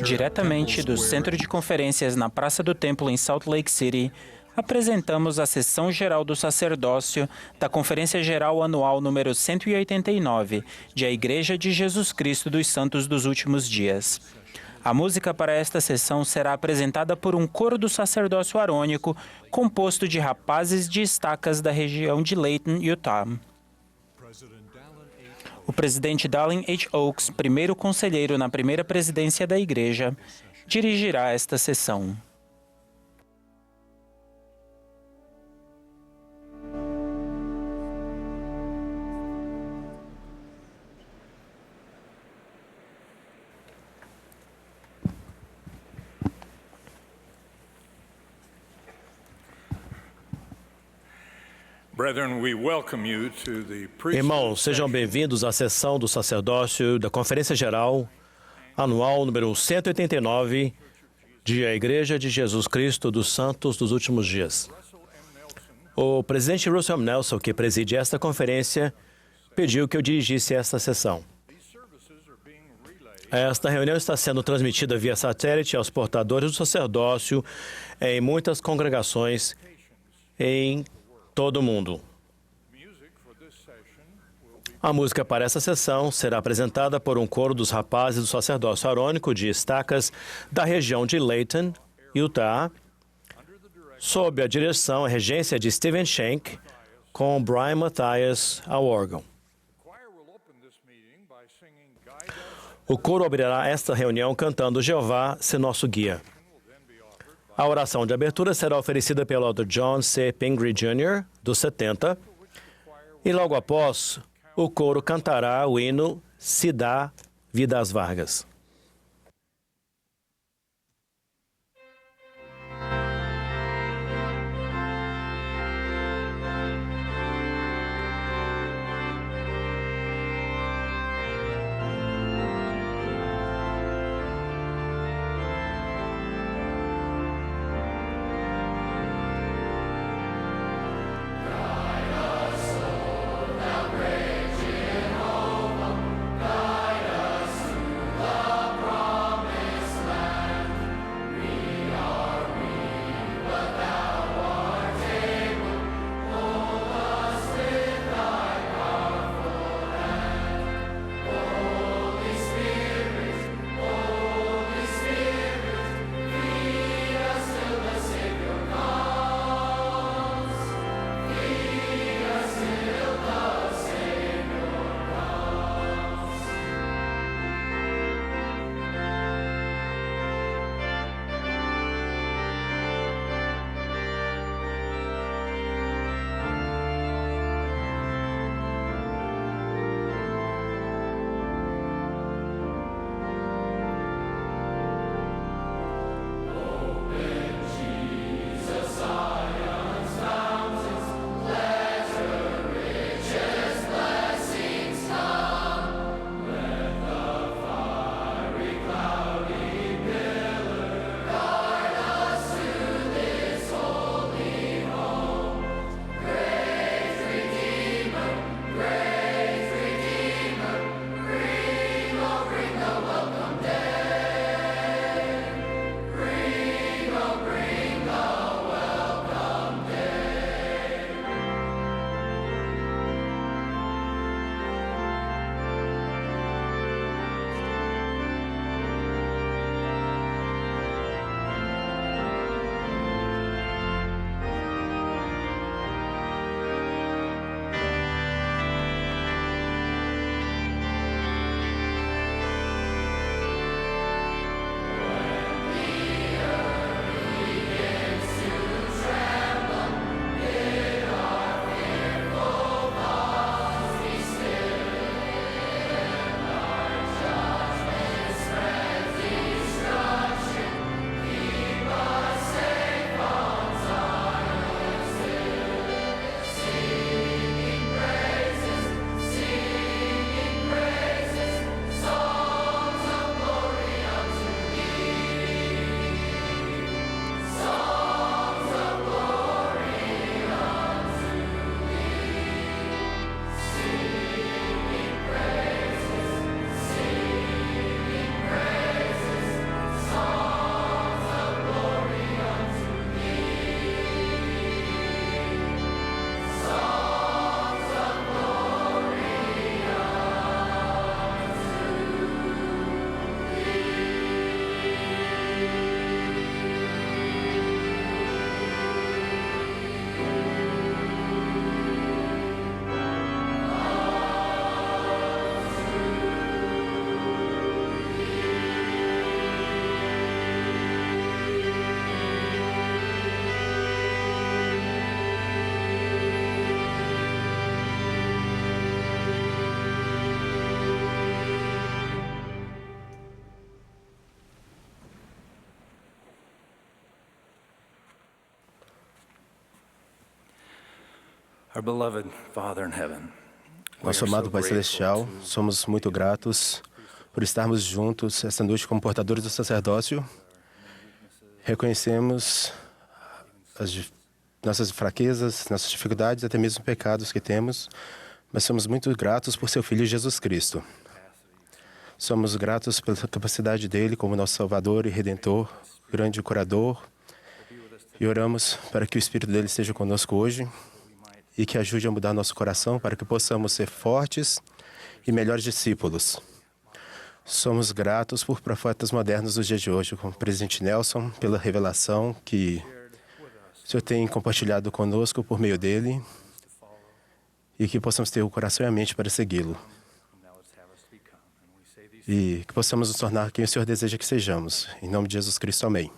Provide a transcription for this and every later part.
Diretamente do Centro de Conferências na Praça do Templo em Salt Lake City, apresentamos a Sessão Geral do Sacerdócio da Conferência Geral Anual número 189 de A Igreja de Jesus Cristo dos Santos dos Últimos Dias. A música para esta sessão será apresentada por um coro do sacerdócio arônico composto de rapazes de estacas da região de Layton, Utah. O presidente Dallin H. Oaks, primeiro conselheiro na primeira presidência da Igreja, dirigirá esta sessão. Irmãos, sejam bem-vindos à sessão do sacerdócio da Conferência Geral Anual número 189 de A Igreja de Jesus Cristo dos Santos dos Últimos Dias. O presidente Russell M. Nelson, que preside esta conferência, pediu que eu dirigisse esta sessão. Esta reunião está sendo transmitida via satélite aos portadores do sacerdócio em muitas congregações em todo o mundo. A música para essa sessão será apresentada por um coro dos rapazes do sacerdócio arônico de estacas da região de Layton, Utah, sob a direção e regência de Stephen Shank, com Brian Matthias ao órgão. O coro abrirá esta reunião cantando Jeová, se nosso guia. A oração de abertura será oferecida pelo Dr. John C. Pingree Jr., dos 70, e logo após, o coro cantará o hino Se Dá Vidas Vargas. Guide us to the Our beloved Father in heaven, Nosso amado Pai Celestial, somos muito gratos por estarmos juntos esta noite como portadores do sacerdócio. Reconhecemos nossas fraquezas, nossas dificuldades, até mesmo pecados que temos, mas somos muito gratos por seu Filho Jesus Cristo. Somos gratos pela capacidade dele como nosso Salvador e Redentor, grande curador, e oramos para que o Espírito dele esteja conosco hoje e que ajude a mudar nosso coração para que possamos ser fortes e melhores discípulos. Somos gratos por profetas modernos dos dias de hoje, como o presidente Nelson, pela revelação que o Senhor tem compartilhado conosco por meio dele e que possamos ter o coração e a mente para segui-lo. E que possamos nos tornar quem o Senhor deseja que sejamos. Em nome de Jesus Cristo, amém.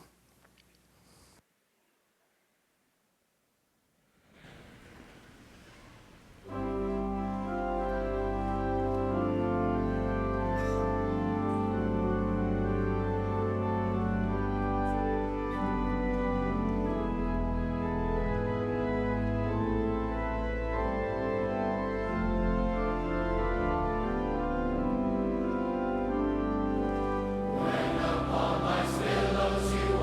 Upon my pillows you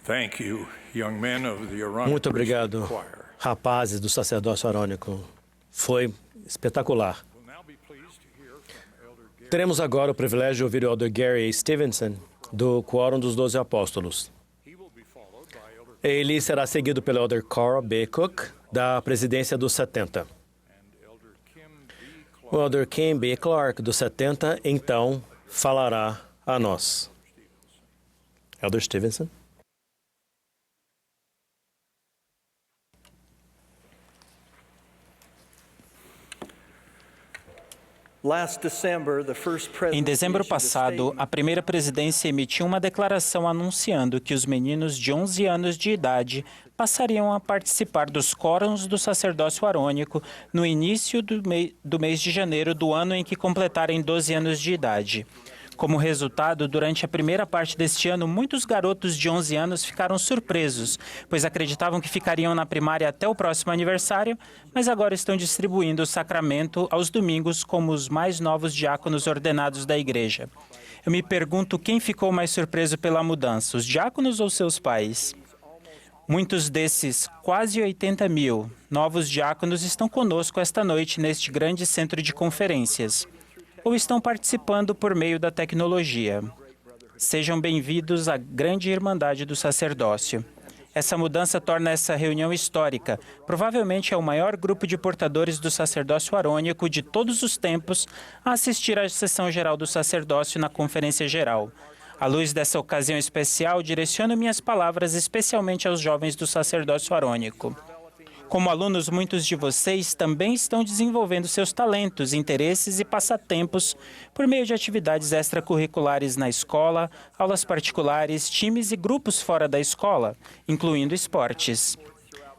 Thank you, young men of the Aaronic Muito obrigado, Priesthood Choir. rapazes do sacerdócio arônico. Foi espetacular. We'll now be pleased to hear from Elder Gary. Teremos agora o privilégio de ouvir o Elder Gary Stevenson, do Quórum dos 12 Apóstolos. He will be followed by Elder Ele será seguido pelo Elder Cora B. Cook, da Presidência dos 70. and Elder Kim B. Clark. O Elder Kim B. Clark, dos 70, então, falará a nós. Elder Stevenson. Em dezembro passado, a primeira presidência emitiu uma declaração anunciando que os meninos de 11 anos de idade passariam a participar dos quórums do sacerdócio arônico no início do mês de janeiro do ano em que completarem 12 anos de idade. Como resultado, durante a primeira parte deste ano, muitos garotos de 11 anos ficaram surpresos, pois acreditavam que ficariam na primária até o próximo aniversário, mas agora estão distribuindo o sacramento aos domingos como os mais novos diáconos ordenados da igreja. Eu me pergunto quem ficou mais surpreso pela mudança, os diáconos ou seus pais? Muitos desses quase 80 mil novos diáconos estão conosco esta noite neste grande centro de conferências, ou estão participando por meio da tecnologia. Sejam bem-vindos à grande Irmandade do Sacerdócio. Essa mudança torna essa reunião histórica. Provavelmente é o maior grupo de portadores do sacerdócio arônico de todos os tempos a assistir à sessão geral do sacerdócio na Conferência Geral. À luz dessa ocasião especial, direciono minhas palavras especialmente aos jovens do sacerdócio arônico. Como alunos, muitos de vocês também estão desenvolvendo seus talentos, interesses e passatempos por meio de atividades extracurriculares na escola, aulas particulares, times e grupos fora da escola, incluindo esportes.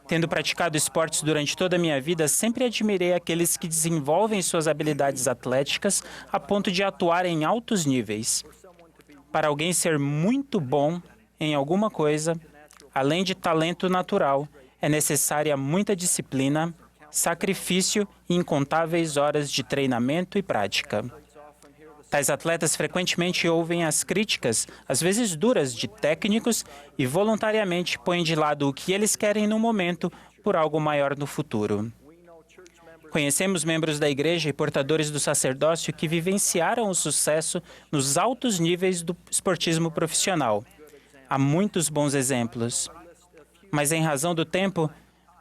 Tendo praticado esportes durante toda a minha vida, sempre admirei aqueles que desenvolvem suas habilidades atléticas a ponto de atuar em altos níveis. Para alguém ser muito bom em alguma coisa, além de talento natural, é necessária muita disciplina, sacrifício e incontáveis horas de treinamento e prática. Tais atletas frequentemente ouvem as críticas, às vezes duras, de técnicos e voluntariamente põem de lado o que eles querem no momento por algo maior no futuro. Conhecemos membros da igreja e portadores do sacerdócio que vivenciaram o sucesso nos altos níveis do esportismo profissional. Há muitos bons exemplos. Mas, em razão do tempo,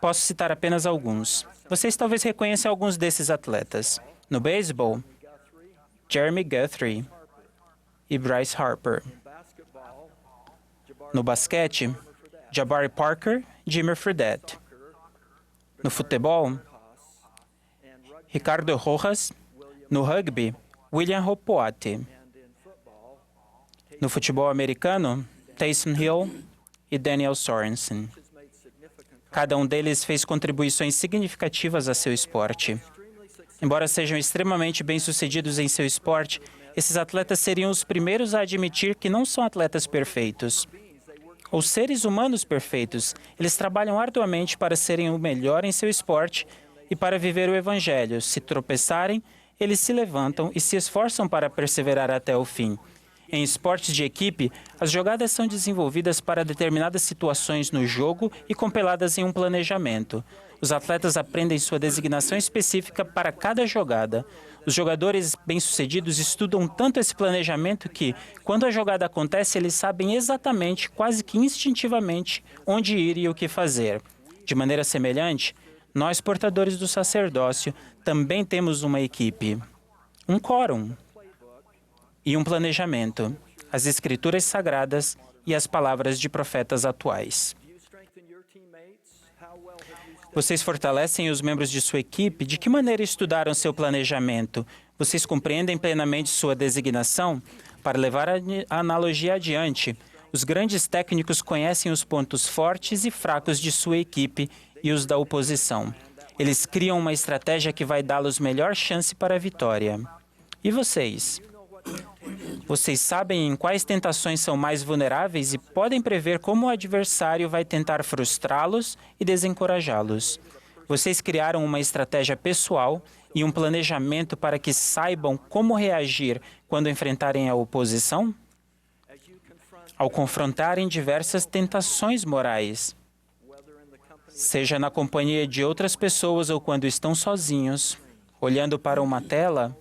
posso citar apenas alguns. Vocês talvez reconheçam alguns desses atletas. No beisebol, Jeremy Guthrie e Bryce Harper. No basquete, Jabari Parker e Jimmy Fredette. No futebol, Ricardo Rojas. No rugby, William Hopoate. No futebol americano, Taysom Hill e Daniel Sorensen. Cada um deles fez contribuições significativas a seu esporte. Embora sejam extremamente bem-sucedidos em seu esporte, esses atletas seriam os primeiros a admitir que não são atletas perfeitos ou seres humanos perfeitos. Eles trabalham arduamente para serem o melhor em seu esporte e para viver o Evangelho. Se tropeçarem, eles se levantam e se esforçam para perseverar até o fim. Em esportes de equipe, as jogadas são desenvolvidas para determinadas situações no jogo e compiladas em um planejamento. Os atletas aprendem sua designação específica para cada jogada. Os jogadores bem-sucedidos estudam tanto esse planejamento que, quando a jogada acontece, eles sabem exatamente, quase que instintivamente, onde ir e o que fazer. De maneira semelhante, nós, portadores do sacerdócio, também temos uma equipe, um quórum e um planejamento, as escrituras sagradas e as palavras de profetas atuais. Vocês fortalecem os membros de sua equipe? De que maneira estudaram seu planejamento? Vocês compreendem plenamente sua designação? Para levar a analogia adiante, os grandes técnicos conhecem os pontos fortes e fracos de sua equipe e os da oposição. Eles criam uma estratégia que vai dá-los melhor chance para a vitória. E vocês? Vocês sabem em quais tentações são mais vulneráveis e podem prever como o adversário vai tentar frustrá-los e desencorajá-los. Vocês criaram uma estratégia pessoal e um planejamento para que saibam como reagir quando enfrentarem a oposição? ao confrontarem diversas tentações morais, seja na companhia de outras pessoas ou quando estão sozinhos, olhando para uma tela.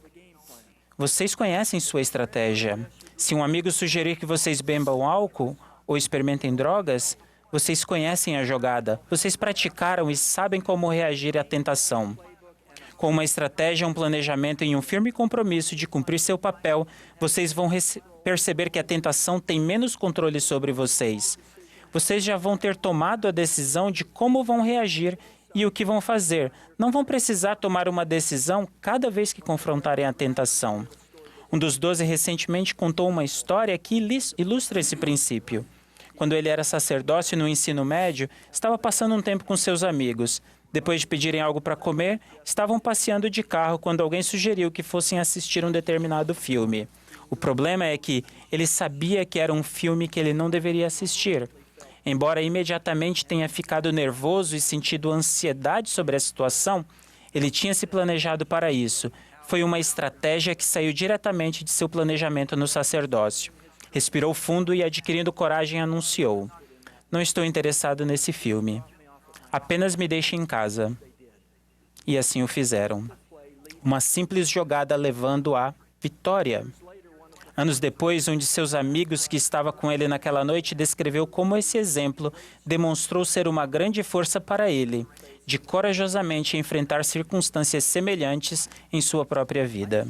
Vocês conhecem sua estratégia. Se um amigo sugerir que vocês bebam álcool ou experimentem drogas, vocês conhecem a jogada. Vocês praticaram e sabem como reagir à tentação. Com uma estratégia, um planejamento e um firme compromisso de cumprir seu papel, vocês vão perceber que a tentação tem menos controle sobre vocês. Vocês já vão ter tomado a decisão de como vão reagir e o que vão fazer. Não vão precisar tomar uma decisão cada vez que confrontarem a tentação. Um dos 12 recentemente contou uma história que ilustra esse princípio. Quando ele era sacerdote no ensino médio, estava passando um tempo com seus amigos. Depois de pedirem algo para comer, estavam passeando de carro quando alguém sugeriu que fossem assistir um determinado filme. O problema é que ele sabia que era um filme que ele não deveria assistir. Embora imediatamente tenha ficado nervoso e sentido ansiedade sobre a situação, ele tinha se planejado para isso. Foi uma estratégia que saiu diretamente de seu planejamento no sacerdócio. Respirou fundo e, adquirindo coragem, anunciou: "Não estou interessado nesse filme. Apenas me deixe em casa." E assim o fizeram. Uma simples jogada levando à vitória. Anos depois, um de seus amigos que estava com ele naquela noite descreveu como esse exemplo demonstrou ser uma grande força para ele, de corajosamente enfrentar circunstâncias semelhantes em sua própria vida.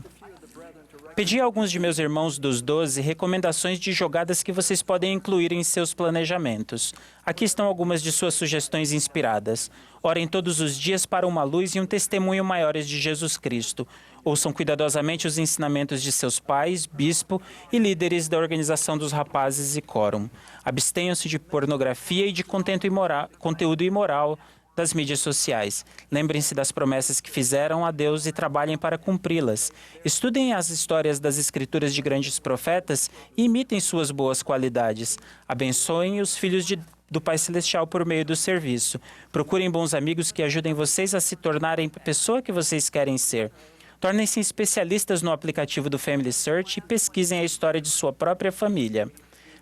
Pedi a alguns de meus irmãos dos 12 recomendações de jogadas que vocês podem incluir em seus planejamentos. Aqui estão algumas de suas sugestões inspiradas. Orem todos os dias para uma luz e um testemunho maiores de Jesus Cristo. Ouçam cuidadosamente os ensinamentos de seus pais, bispo e líderes da organização dos rapazes e quórum. Abstenham-se de pornografia e de conteúdo imoral das mídias sociais. Lembrem-se das promessas que fizeram a Deus e trabalhem para cumpri-las. Estudem as histórias das escrituras de grandes profetas e imitem suas boas qualidades. Abençoem os filhos do Pai Celestial por meio do serviço. Procurem bons amigos que ajudem vocês a se tornarem a pessoa que vocês querem ser. Tornem-se especialistas no aplicativo do Family Search e pesquisem a história de sua própria família.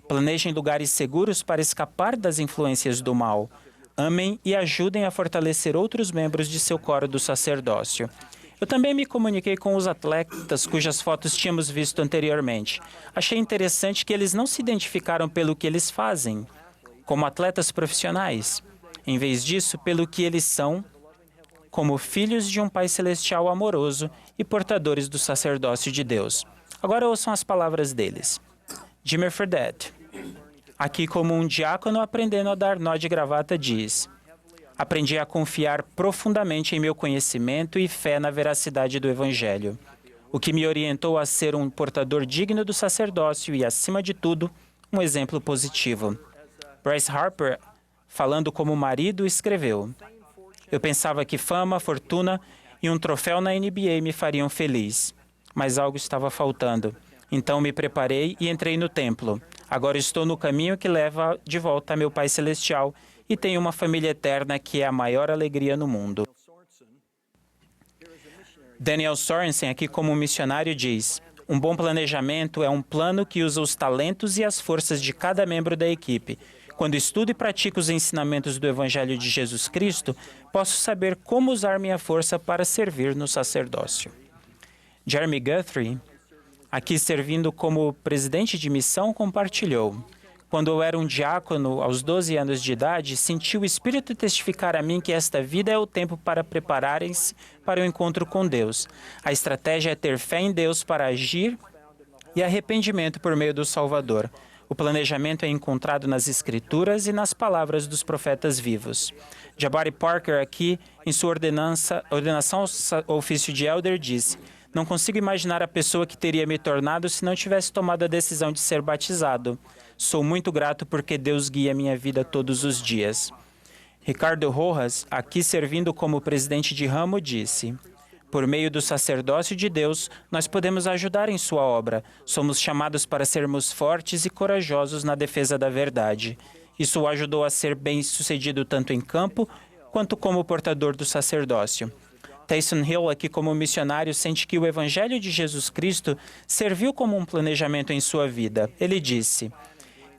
Planejem lugares seguros para escapar das influências do mal. Amem e ajudem a fortalecer outros membros de seu coro do sacerdócio. Eu também me comuniquei com os atletas cujas fotos tínhamos visto anteriormente. Achei interessante que eles não se identificaram pelo que eles fazem, como atletas profissionais. Em vez disso, pelo que eles são, como filhos de um Pai Celestial amoroso e portadores do sacerdócio de Deus. Agora ouçam as palavras deles. Jimmy Fredette, aqui como um diácono aprendendo a dar nó de gravata, diz: "Aprendi a confiar profundamente em meu conhecimento e fé na veracidade do Evangelho, o que me orientou a ser um portador digno do sacerdócio e, acima de tudo, um exemplo positivo." Bryce Harper, falando como marido, escreveu: "Eu pensava que fama, fortuna e um troféu na NBA me fariam feliz, mas algo estava faltando. Então me preparei e entrei no templo. Agora estou no caminho que leva de volta a meu Pai Celestial e tenho uma família eterna que é a maior alegria no mundo." Daniel Sorensen, aqui como missionário, diz: "Um bom planejamento é um plano que usa os talentos e as forças de cada membro da equipe. Quando estudo e pratico os ensinamentos do Evangelho de Jesus Cristo, posso saber como usar minha força para servir no sacerdócio." Jeremy Guthrie, aqui servindo como presidente de missão, compartilhou: "Quando eu era um diácono, aos 12 anos de idade, senti o Espírito testificar a mim que esta vida é o tempo para prepararem-se para o encontro com Deus. A estratégia é ter fé em Deus para agir e arrependimento por meio do Salvador. O planejamento é encontrado nas Escrituras e nas palavras dos profetas vivos." Jabari Parker, aqui, em sua ordenação ao ofício de elder, disse: "Não consigo imaginar a pessoa que teria me tornado se não tivesse tomado a decisão de ser batizado. Sou muito grato porque Deus guia minha vida todos os dias." Ricardo Rojas, aqui servindo como presidente de ramo, disse: "Por meio do sacerdócio de Deus, nós podemos ajudar em sua obra. Somos chamados para sermos fortes e corajosos na defesa da verdade. Isso o ajudou a ser bem-sucedido tanto em campo quanto como portador do sacerdócio." Tyson Hill, aqui como missionário, sente que o Evangelho de Jesus Cristo serviu como um planejamento em sua vida. Ele disse: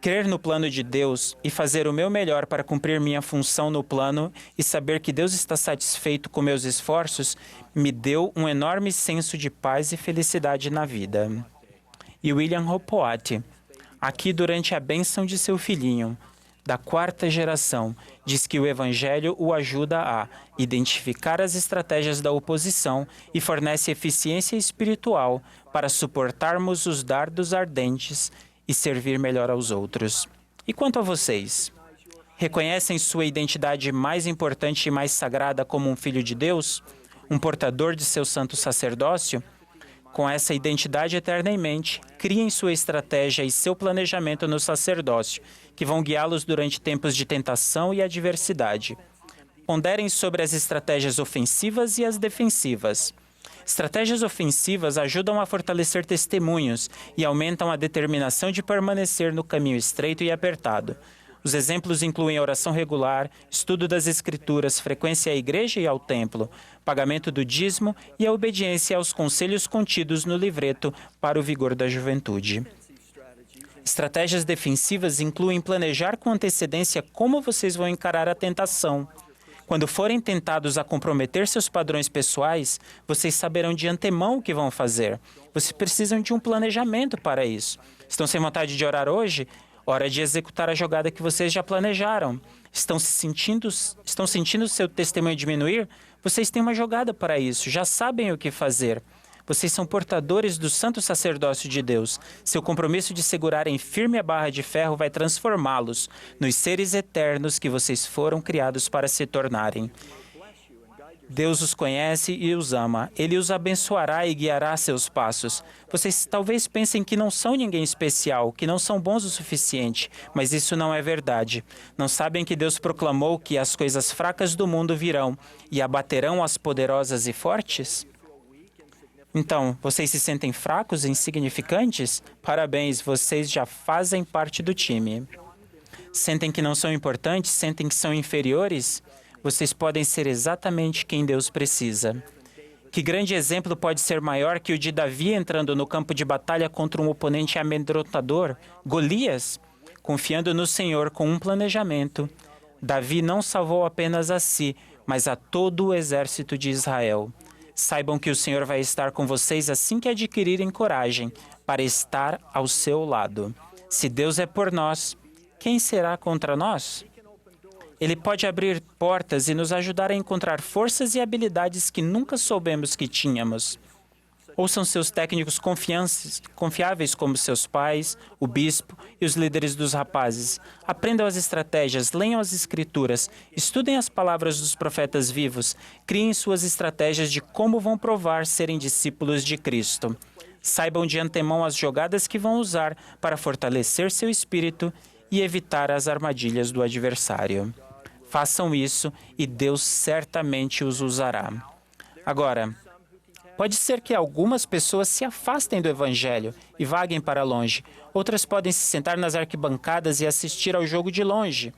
Crer no plano de Deus e fazer o meu melhor para cumprir minha função no plano e saber que Deus está satisfeito com meus esforços me deu um enorme senso de paz e felicidade na vida. E William Hopoate, aqui durante a bênção de seu filhinho, da 4ª geração, diz que o Evangelho o ajuda a identificar as estratégias da oposição e fornece eficiência espiritual para suportarmos os dardos ardentes e servir melhor aos outros. E quanto a vocês? Reconhecem sua identidade mais importante e mais sagrada como um filho de Deus? Um portador de seu santo sacerdócio? Com essa identidade eterna em mente, criem sua estratégia e seu planejamento no sacerdócio, que vão guiá-los durante tempos de tentação e adversidade. Ponderem sobre as estratégias ofensivas e as defensivas. Estratégias ofensivas ajudam a fortalecer testemunhos e aumentam a determinação de permanecer no caminho estreito e apertado. Os exemplos incluem oração regular, estudo das Escrituras, frequência à igreja e ao templo, pagamento do dízimo e a obediência aos conselhos contidos no livreto para o vigor da juventude. Estratégias defensivas incluem planejar com antecedência como vocês vão encarar a tentação. Quando forem tentados a comprometer seus padrões pessoais, vocês saberão de antemão o que vão fazer. Vocês precisam de um planejamento para isso. Estão sem vontade de orar hoje? Hora de executar a jogada que vocês já planejaram. Estão sentindo seu testemunho diminuir? Vocês têm uma jogada para isso, já sabem o que fazer. Vocês são portadores do santo sacerdócio de Deus. Seu compromisso de segurarem firme a barra de ferro vai transformá-los nos seres eternos que vocês foram criados para se tornarem. Deus os conhece e os ama. Ele os abençoará e guiará seus passos. Vocês talvez pensem que não são ninguém especial, que não são bons o suficiente, mas isso não é verdade. Não sabem que Deus proclamou que as coisas fracas do mundo virão e abaterão as poderosas e fortes? Então, vocês se sentem fracos e insignificantes? Parabéns, vocês já fazem parte do time. Sentem que não são importantes? Sentem que são inferiores? Vocês podem ser exatamente quem Deus precisa. Que grande exemplo pode ser maior que o de Davi entrando no campo de batalha contra um oponente amedrontador, Golias? Confiando no Senhor com um planejamento, Davi não salvou apenas a si, mas a todo o exército de Israel. Saibam que o Senhor vai estar com vocês assim que adquirirem coragem para estar ao seu lado. Se Deus é por nós, quem será contra nós? Ele pode abrir portas e nos ajudar a encontrar forças e habilidades que nunca soubemos que tínhamos. Ouçam seus técnicos confiáveis como seus pais, o bispo e os líderes dos rapazes. Aprendam as estratégias, leiam as escrituras, estudem as palavras dos profetas vivos, criem suas estratégias de como vão provar serem discípulos de Cristo. Saibam de antemão as jogadas que vão usar para fortalecer seu espírito e evitar as armadilhas do adversário. Façam isso e Deus certamente os usará. Agora, pode ser que algumas pessoas se afastem do Evangelho e vaguem para longe. Outras podem se sentar nas arquibancadas e assistir ao jogo de longe.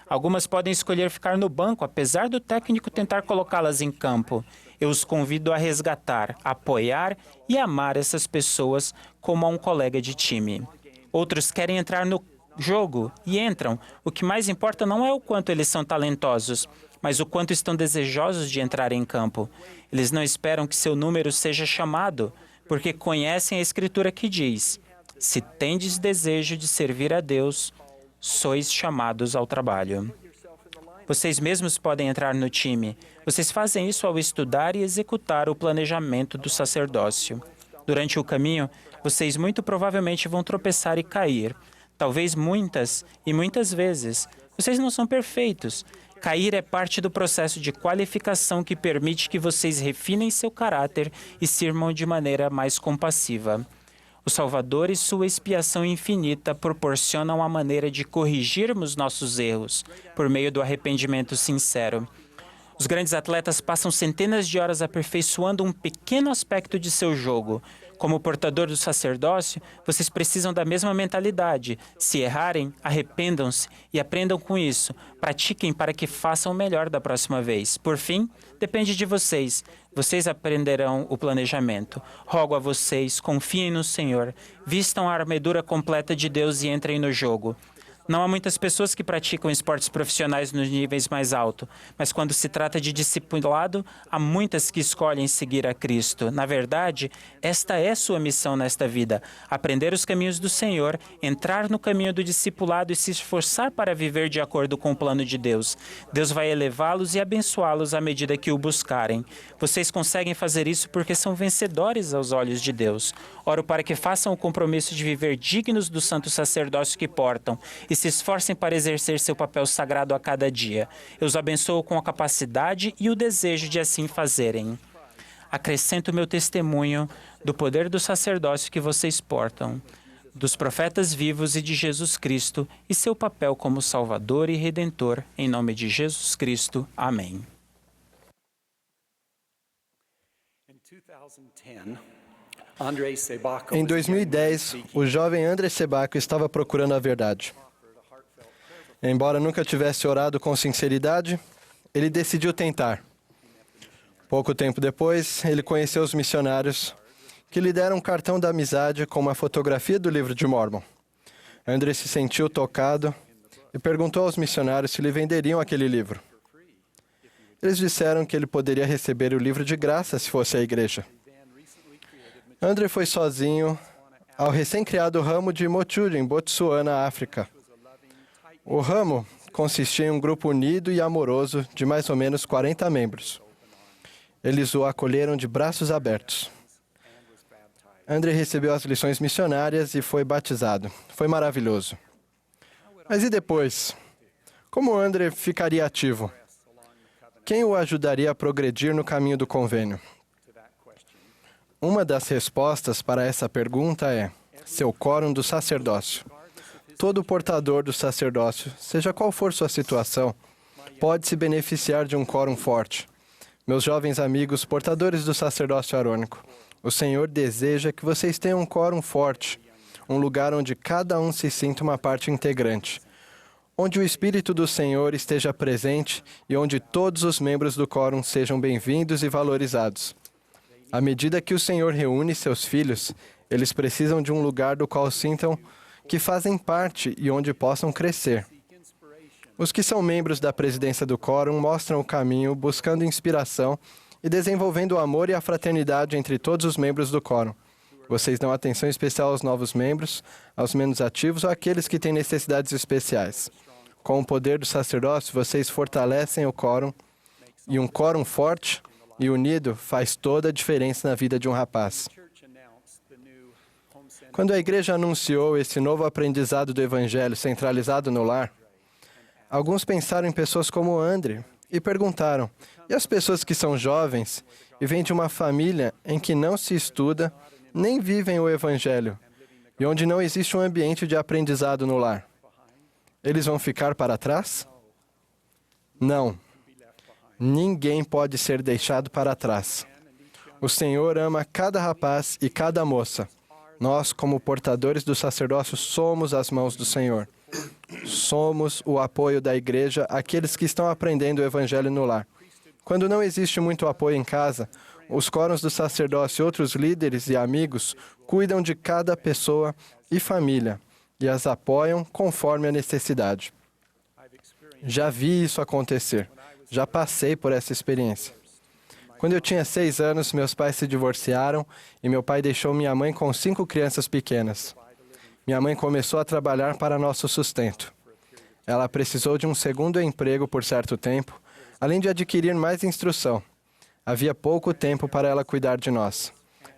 Algumas podem escolher ficar no banco, apesar do técnico tentar colocá-las em campo. Eu os convido a resgatar, apoiar e amar essas pessoas como a um colega de time. Outros querem entrar no jogo e entram. O que mais importa não é o quanto eles são talentosos, mas o quanto estão desejosos de entrar em campo. Eles não esperam que seu número seja chamado, porque conhecem a Escritura que diz: se tendes desejo de servir a Deus, sois chamados ao trabalho. Vocês mesmos podem entrar no time. Vocês fazem isso ao estudar e executar o planejamento do sacerdócio. Durante o caminho, vocês muito provavelmente vão tropeçar e cair. Talvez muitas e muitas vezes. Vocês não são perfeitos. Cair é parte do processo de qualificação que permite que vocês refinem seu caráter e sirvam de maneira mais compassiva. O Salvador e sua expiação infinita proporcionam a maneira de corrigirmos nossos erros por meio do arrependimento sincero. Os grandes atletas passam centenas de horas aperfeiçoando um pequeno aspecto de seu jogo. Como portador do sacerdócio, vocês precisam da mesma mentalidade. Se errarem, arrependam-se e aprendam com isso. Pratiquem para que façam o melhor da próxima vez. Por fim, depende de vocês. Vocês aprenderão o planejamento. Rogo a vocês, confiem no Senhor. Vistam a armadura completa de Deus e entrem no jogo. Não há muitas pessoas que praticam esportes profissionais nos níveis mais altos, mas quando se trata de discipulado, há muitas que escolhem seguir a Cristo. Na verdade, esta é sua missão nesta vida: aprender os caminhos do Senhor, entrar no caminho do discipulado e se esforçar para viver de acordo com o plano de Deus. Deus vai elevá-los e abençoá-los à medida que o buscarem. Vocês conseguem fazer isso porque são vencedores aos olhos de Deus. Oro para que façam o compromisso de viver dignos do santo sacerdócio que portam e se esforcem para exercer seu papel sagrado a cada dia. Eu os abençoo com a capacidade e o desejo de assim fazerem. Acrescento meu testemunho do poder do sacerdócio que vocês portam, dos profetas vivos e de Jesus Cristo e seu papel como Salvador e Redentor. Em nome de Jesus Cristo. Amém. Em 2010, o jovem André Sebaco estava procurando a verdade. Embora nunca tivesse orado com sinceridade, ele decidiu tentar. Pouco tempo depois, ele conheceu os missionários que lhe deram um cartão da amizade com uma fotografia do livro de Mórmon. André se sentiu tocado e perguntou aos missionários se lhe venderiam aquele livro. Eles disseram que ele poderia receber o livro de graça se fosse à igreja. André foi sozinho ao recém-criado ramo de Mochuri, em Botsuana, África. O ramo consistia em um grupo unido e amoroso de mais ou menos 40 membros. Eles o acolheram de braços abertos. André recebeu as lições missionárias e foi batizado. Foi maravilhoso. Mas e depois? Como André ficaria ativo? Quem o ajudaria a progredir no caminho do convênio? Uma das respostas para essa pergunta é seu quórum do sacerdócio. Todo portador do sacerdócio, seja qual for sua situação, pode se beneficiar de um quórum forte. Meus jovens amigos portadores do sacerdócio arônico, o Senhor deseja que vocês tenham um quórum forte, um lugar onde cada um se sinta uma parte integrante, onde o Espírito do Senhor esteja presente e onde todos os membros do quórum sejam bem-vindos e valorizados. À medida que o Senhor reúne seus filhos, eles precisam de um lugar do qual sintam que fazem parte e onde possam crescer. Os que são membros da presidência do quórum mostram o caminho, buscando inspiração e desenvolvendo o amor e a fraternidade entre todos os membros do quórum. Vocês dão atenção especial aos novos membros, aos menos ativos ou àqueles que têm necessidades especiais. Com o poder do sacerdócio, vocês fortalecem o quórum, e um quórum forte e unido faz toda a diferença na vida de um rapaz. Quando a igreja anunciou esse novo aprendizado do Evangelho centralizado no lar, alguns pensaram em pessoas como André e perguntaram, e as pessoas que são jovens e vêm de uma família em que não se estuda, nem vivem o Evangelho, e onde não existe um ambiente de aprendizado no lar? Eles vão ficar para trás? Não. Ninguém pode ser deixado para trás. O Senhor ama cada rapaz e cada moça. Nós, como portadores do sacerdócio, somos as mãos do Senhor. Somos o apoio da igreja àqueles que estão aprendendo o Evangelho no lar. Quando não existe muito apoio em casa, os quórums do sacerdócio e outros líderes e amigos cuidam de cada pessoa e família e as apoiam conforme a necessidade. Já vi isso acontecer. Já passei por essa experiência. Quando eu tinha 6 anos, meus pais se divorciaram e meu pai deixou minha mãe com 5 crianças pequenas. Minha mãe começou a trabalhar para nosso sustento. Ela precisou de um segundo emprego por certo tempo, além de adquirir mais instrução. Havia pouco tempo para ela cuidar de nós.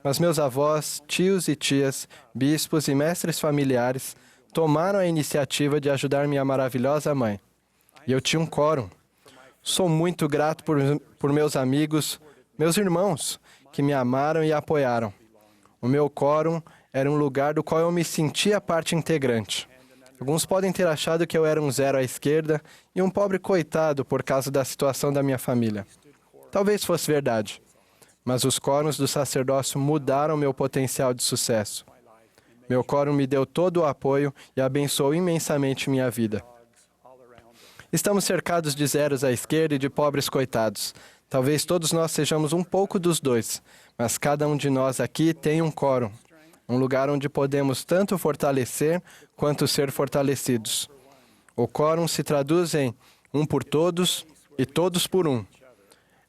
Mas meus avós, tios e tias, bispos e mestres familiares tomaram a iniciativa de ajudar minha maravilhosa mãe. E eu tinha um quórum. Sou muito grato por meus amigos, meus irmãos, que me amaram e apoiaram. O meu quórum era um lugar do qual eu me sentia parte integrante. Alguns podem ter achado que eu era um zero à esquerda e um pobre coitado por causa da situação da minha família. Talvez fosse verdade, mas os quórums do sacerdócio mudaram meu potencial de sucesso. Meu quórum me deu todo o apoio e abençoou imensamente minha vida. Estamos cercados de zeros à esquerda e de pobres coitados. Talvez todos nós sejamos um pouco dos dois, mas cada um de nós aqui tem um quórum, um lugar onde podemos tanto fortalecer quanto ser fortalecidos. O quórum se traduz em um por todos e todos por um.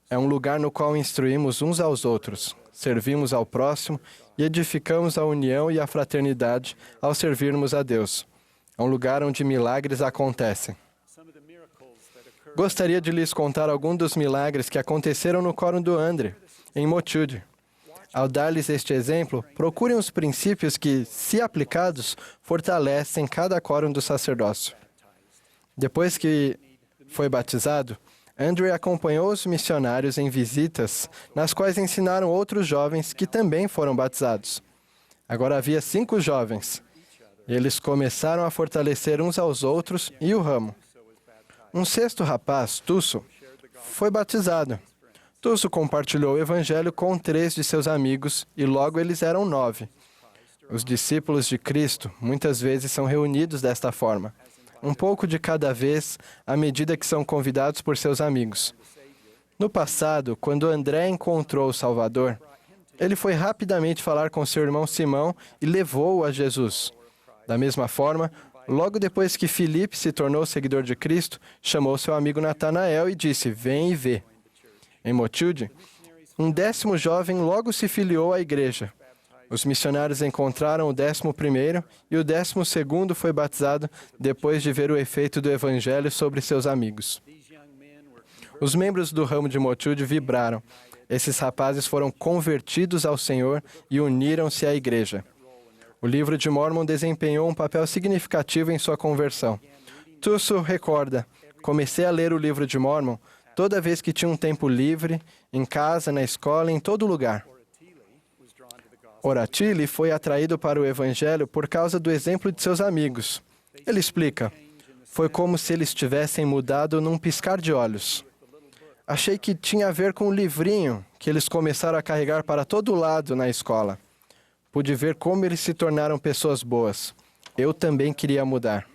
É um lugar no qual instruímos uns aos outros, servimos ao próximo e edificamos a união e a fraternidade ao servirmos a Deus. É um lugar onde milagres acontecem. Gostaria de lhes contar alguns dos milagres que aconteceram no Quórum do Andre, em Motude. Ao dar-lhes este exemplo, procurem os princípios que, se aplicados, fortalecem cada quórum do sacerdócio. Depois que foi batizado, Andre acompanhou os missionários em visitas, nas quais ensinaram outros jovens que também foram batizados. Agora havia 5 jovens. Eles começaram a fortalecer uns aos outros e o ramo. Um 6º rapaz, Tusso, foi batizado. Tusso compartilhou o evangelho com 3 de seus amigos e logo eles eram 9. Os discípulos de Cristo muitas vezes são reunidos desta forma, um pouco de cada vez, à medida que são convidados por seus amigos. No passado, quando André encontrou o Salvador, ele foi rapidamente falar com seu irmão Simão e levou-o a Jesus. Da mesma forma, logo depois que Filipe se tornou seguidor de Cristo, chamou seu amigo Natanael e disse: "Vem e vê." Em Motude, um 10º jovem logo se filiou à igreja. Os missionários encontraram o 11º e o 12º foi batizado depois de ver o efeito do evangelho sobre seus amigos. Os membros do ramo de Motude vibraram. Esses rapazes foram convertidos ao Senhor e uniram-se à igreja. O livro de Mórmon desempenhou um papel significativo em sua conversão. Tusso recorda: "Comecei a ler o livro de Mórmon toda vez que tinha um tempo livre, em casa, na escola, em todo lugar." Oratili foi atraído para o Evangelho por causa do exemplo de seus amigos. Ele explica: "Foi como se eles tivessem mudado num piscar de olhos. Achei que tinha a ver com o livrinho que eles começaram a carregar para todo lado na escola. Pude ver como eles se tornaram pessoas boas. Eu também queria mudar."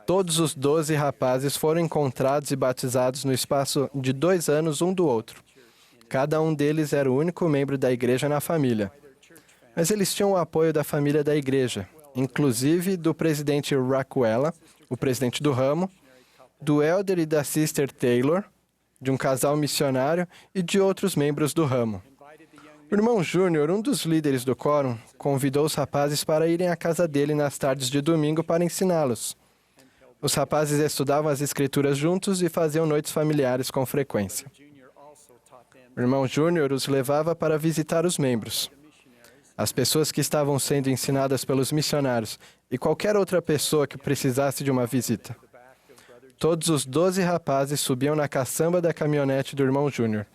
Todos os 12 rapazes foram encontrados e batizados no espaço de 2 anos um do outro. Cada um deles era o único membro da igreja na família. Mas eles tinham o apoio da família da igreja, inclusive do presidente Rockwell, o presidente do ramo, do elder e da sister Taylor, de um casal missionário e de outros membros do ramo. O irmão Júnior, um dos líderes do quórum, convidou os rapazes para irem à casa dele nas tardes de domingo para ensiná-los. Os rapazes estudavam as escrituras juntos e faziam noites familiares com frequência. O irmão Júnior os levava para visitar os membros. As pessoas que estavam sendo ensinadas pelos missionários e qualquer outra pessoa que precisasse de uma visita. Todos os 12 rapazes subiam na caçamba da caminhonete do irmão Júnior.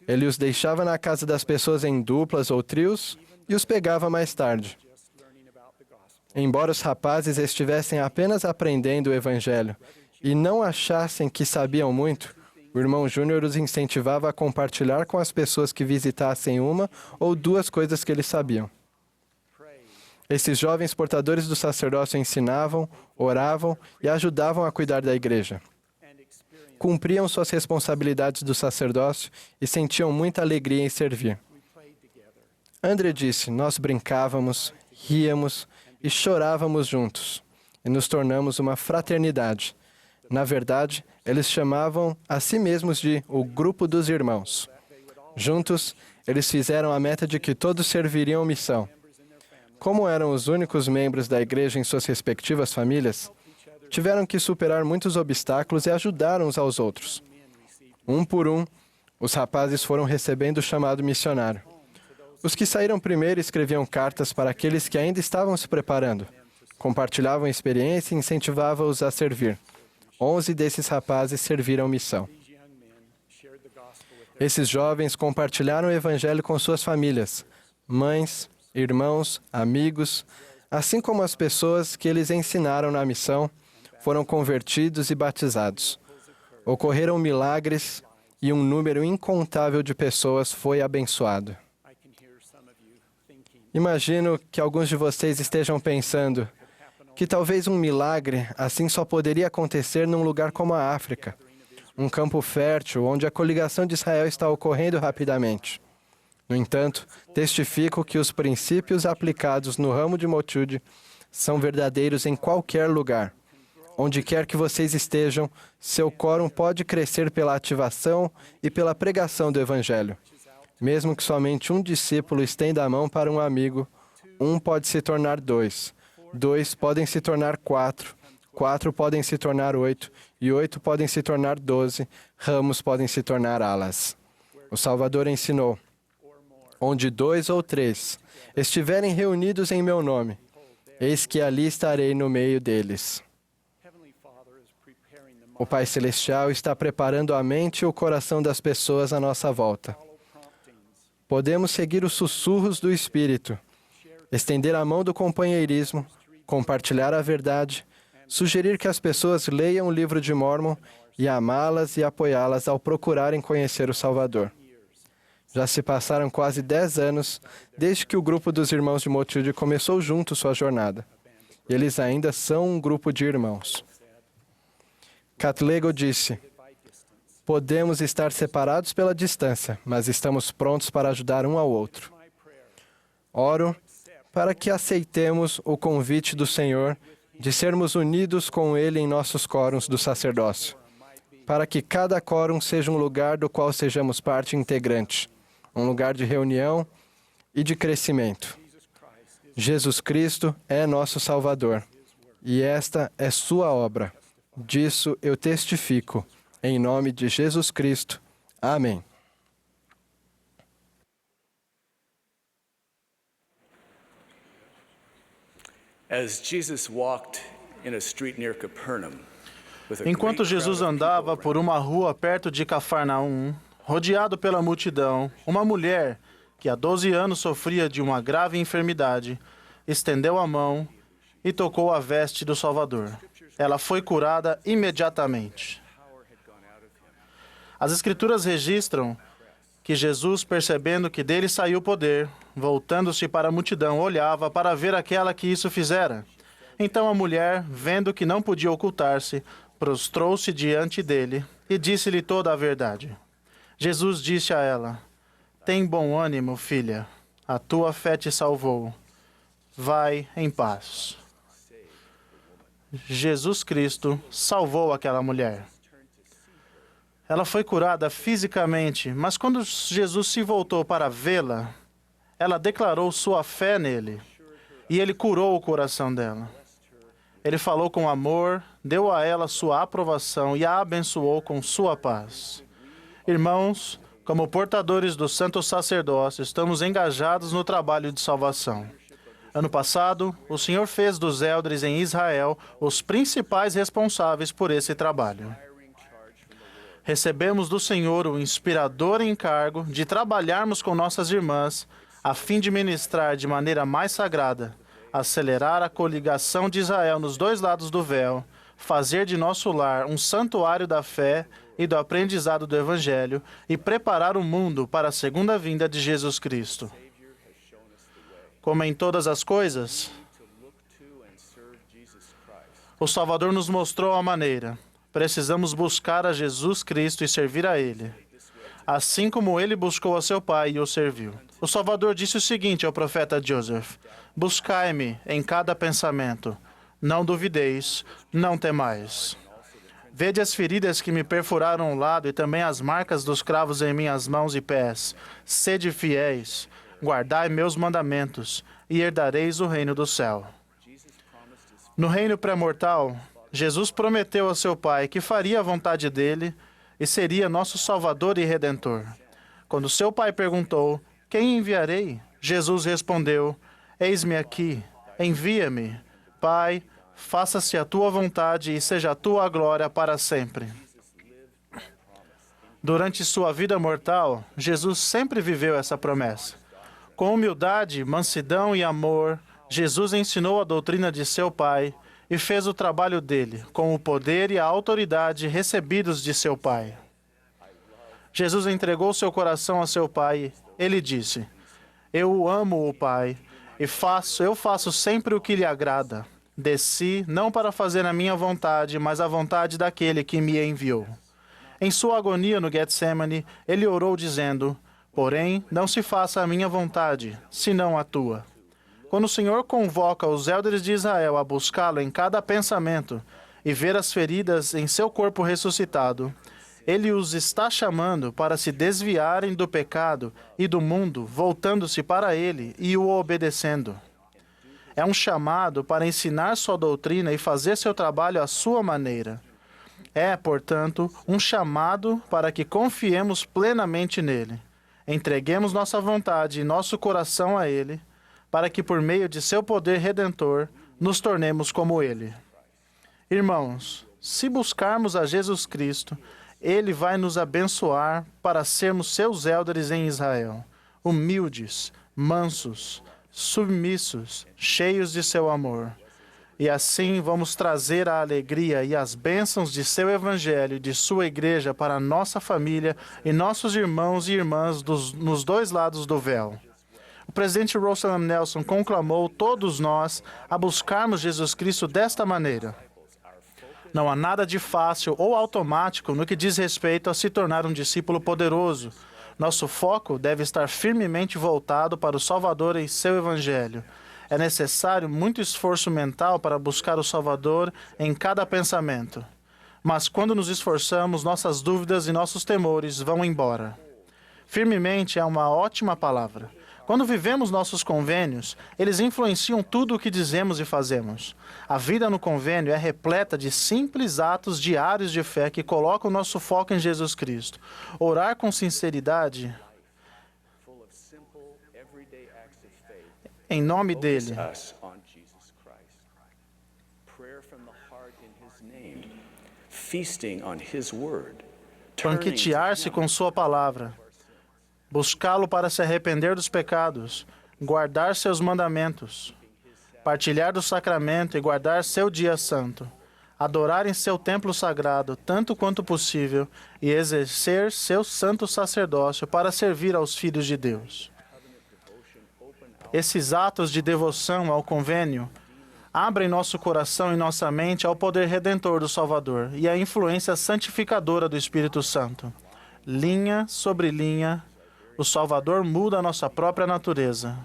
Ele os deixava na casa das pessoas em duplas ou trios e os pegava mais tarde. Embora os rapazes estivessem apenas aprendendo o Evangelho e não achassem que sabiam muito, o irmão Júnior os incentivava a compartilhar com as pessoas que visitassem uma ou 2 coisas que eles sabiam. Esses jovens portadores do sacerdócio ensinavam, oravam e ajudavam a cuidar da igreja. Cumpriam suas responsabilidades do sacerdócio e sentiam muita alegria em servir. André disse: "Nós brincávamos, ríamos e chorávamos juntos, e nos tornamos uma fraternidade. Na verdade, eles chamavam a si mesmos de o grupo dos irmãos. Juntos, eles fizeram a meta de que todos serviriam missão. Como eram os únicos membros da igreja em suas respectivas famílias, tiveram que superar muitos obstáculos e ajudar uns aos outros. Um por um, os rapazes foram recebendo o chamado missionário. Os que saíram primeiro escreviam cartas para aqueles que ainda estavam se preparando, compartilhavam a experiência e incentivavam-os a servir. 11 desses rapazes serviram missão. Esses jovens compartilharam o evangelho com suas famílias, mães, irmãos, amigos, assim como as pessoas que eles ensinaram na missão, foram convertidos e batizados. Ocorreram milagres e um número incontável de pessoas foi abençoado. Imagino que alguns de vocês estejam pensando que talvez um milagre assim só poderia acontecer num lugar como a África, um campo fértil onde a coligação de Israel está ocorrendo rapidamente. No entanto, testifico que os princípios aplicados no ramo de Motude são verdadeiros em qualquer lugar. Onde quer que vocês estejam, seu quórum pode crescer pela ativação e pela pregação do Evangelho. Mesmo que somente um discípulo estenda a mão para um amigo, um pode se tornar 2, 2 podem se tornar 4, 4 podem se tornar 8, e 8 podem se tornar 12, ramos podem se tornar alas. O Salvador ensinou: onde 2 ou 3 estiverem reunidos em meu nome, eis que ali estarei no meio deles. O Pai Celestial está preparando a mente e o coração das pessoas à nossa volta. Podemos seguir os sussurros do Espírito, estender a mão do companheirismo, compartilhar a verdade, sugerir que as pessoas leiam o livro de Mórmon e amá-las e apoiá-las ao procurarem conhecer o Salvador. Já se passaram quase 10 anos desde que o grupo dos irmãos de Motude começou junto sua jornada. Eles ainda são um grupo de irmãos. Catlego disse: podemos estar separados pela distância, mas estamos prontos para ajudar um ao outro. Oro para que aceitemos o convite do Senhor de sermos unidos com Ele em nossos quórums do sacerdócio, para que cada quórum seja um lugar do qual sejamos parte integrante, um lugar de reunião e de crescimento. Jesus Cristo é nosso Salvador, e esta é sua obra. Disso eu testifico, em nome de Jesus Cristo. Amém. Enquanto Jesus andava por uma rua perto de Cafarnaum, rodeado pela multidão, uma mulher, que há 12 anos sofria de uma grave enfermidade, estendeu a mão e tocou a veste do Salvador. Ela foi curada imediatamente. As Escrituras registram que Jesus, percebendo que dele saiu o poder, voltando-se para a multidão, olhava para ver aquela que isso fizera. Então a mulher, vendo que não podia ocultar-se, prostrou-se diante dele e disse-lhe toda a verdade. Jesus disse a ela: tem bom ânimo, filha, a tua fé te salvou. Vai em paz. Jesus Cristo salvou aquela mulher. Ela foi curada fisicamente, mas quando Jesus se voltou para vê-la, ela declarou sua fé nele, e ele curou o coração dela. Ele falou com amor, deu a ela sua aprovação e a abençoou com sua paz. Irmãos, como portadores do santo sacerdócio, estamos engajados no trabalho de salvação. Ano passado, o Senhor fez dos eldres em Israel os principais responsáveis por esse trabalho. Recebemos do Senhor o inspirador encargo de trabalharmos com nossas irmãs a fim de ministrar de maneira mais sagrada, acelerar a coligação de Israel nos dois lados do véu, fazer de nosso lar um santuário da fé e do aprendizado do Evangelho e preparar o mundo para a segunda vinda de Jesus Cristo. Como em todas as coisas, o Salvador nos mostrou a maneira. Precisamos buscar a Jesus Cristo e servir a Ele, assim como Ele buscou a seu Pai e o serviu. O Salvador disse o seguinte ao profeta Joseph: buscai-me em cada pensamento, não duvideis, não temais. Vede as feridas que me perfuraram o lado e também as marcas dos cravos em minhas mãos e pés. Sede fiéis, guardai meus mandamentos e herdareis o reino do céu. No reino pré-mortal, Jesus prometeu a seu Pai que faria a vontade dele e seria nosso Salvador e Redentor. Quando seu Pai perguntou: quem enviarei? Jesus respondeu: eis-me aqui, envia-me. Pai, faça-se a tua vontade e seja a tua glória para sempre. Durante sua vida mortal, Jesus sempre viveu essa promessa. Com humildade, mansidão e amor, Jesus ensinou a doutrina de seu Pai e fez o trabalho dele, com o poder e a autoridade recebidos de seu Pai. Jesus entregou seu coração a seu Pai. Ele disse: eu amo o Pai e eu faço sempre o que lhe agrada. Desci não para fazer a minha vontade, mas a vontade daquele que me enviou. Em sua agonia no Getsemane, ele orou dizendo: porém, não se faça a minha vontade, senão a tua. Quando o Senhor convoca os élderes de Israel a buscá-lo em cada pensamento e ver as feridas em seu corpo ressuscitado, Ele os está chamando para se desviarem do pecado e do mundo, voltando-se para Ele e o obedecendo. É um chamado para ensinar sua doutrina e fazer seu trabalho à sua maneira. É, portanto, um chamado para que confiemos plenamente nele, entreguemos nossa vontade e nosso coração a Ele, para que, por meio de seu poder redentor, nos tornemos como Ele. Irmãos, se buscarmos a Jesus Cristo, Ele vai nos abençoar para sermos seus élderes em Israel, humildes, mansos, submissos, cheios de seu amor. E assim vamos trazer a alegria e as bênçãos de seu evangelho e de sua igreja para a nossa família e nossos irmãos e irmãs nos dois lados do véu. O presidente Russell M. Nelson conclamou todos nós a buscarmos Jesus Cristo desta maneira. Não há nada de fácil ou automático no que diz respeito a se tornar um discípulo poderoso. Nosso foco deve estar firmemente voltado para o Salvador e seu evangelho. É necessário muito esforço mental para buscar o Salvador em cada pensamento. Mas quando nos esforçamos, nossas dúvidas e nossos temores vão embora. Firmemente é uma ótima palavra. Quando vivemos nossos convênios, eles influenciam tudo o que dizemos e fazemos. A vida no convênio é repleta de simples atos diários de fé que colocam nosso foco em Jesus Cristo. Orar com sinceridade em nome dele. Banquetear-se com sua palavra. Buscá-lo para se arrepender dos pecados, guardar seus mandamentos, partilhar do sacramento e guardar seu dia santo, adorar em seu templo sagrado tanto quanto possível e exercer seu santo sacerdócio para servir aos filhos de Deus. Esses atos de devoção ao convênio abrem nosso coração e nossa mente ao poder redentor do Salvador e à influência santificadora do Espírito Santo. Linha sobre linha, o Salvador muda a nossa própria natureza.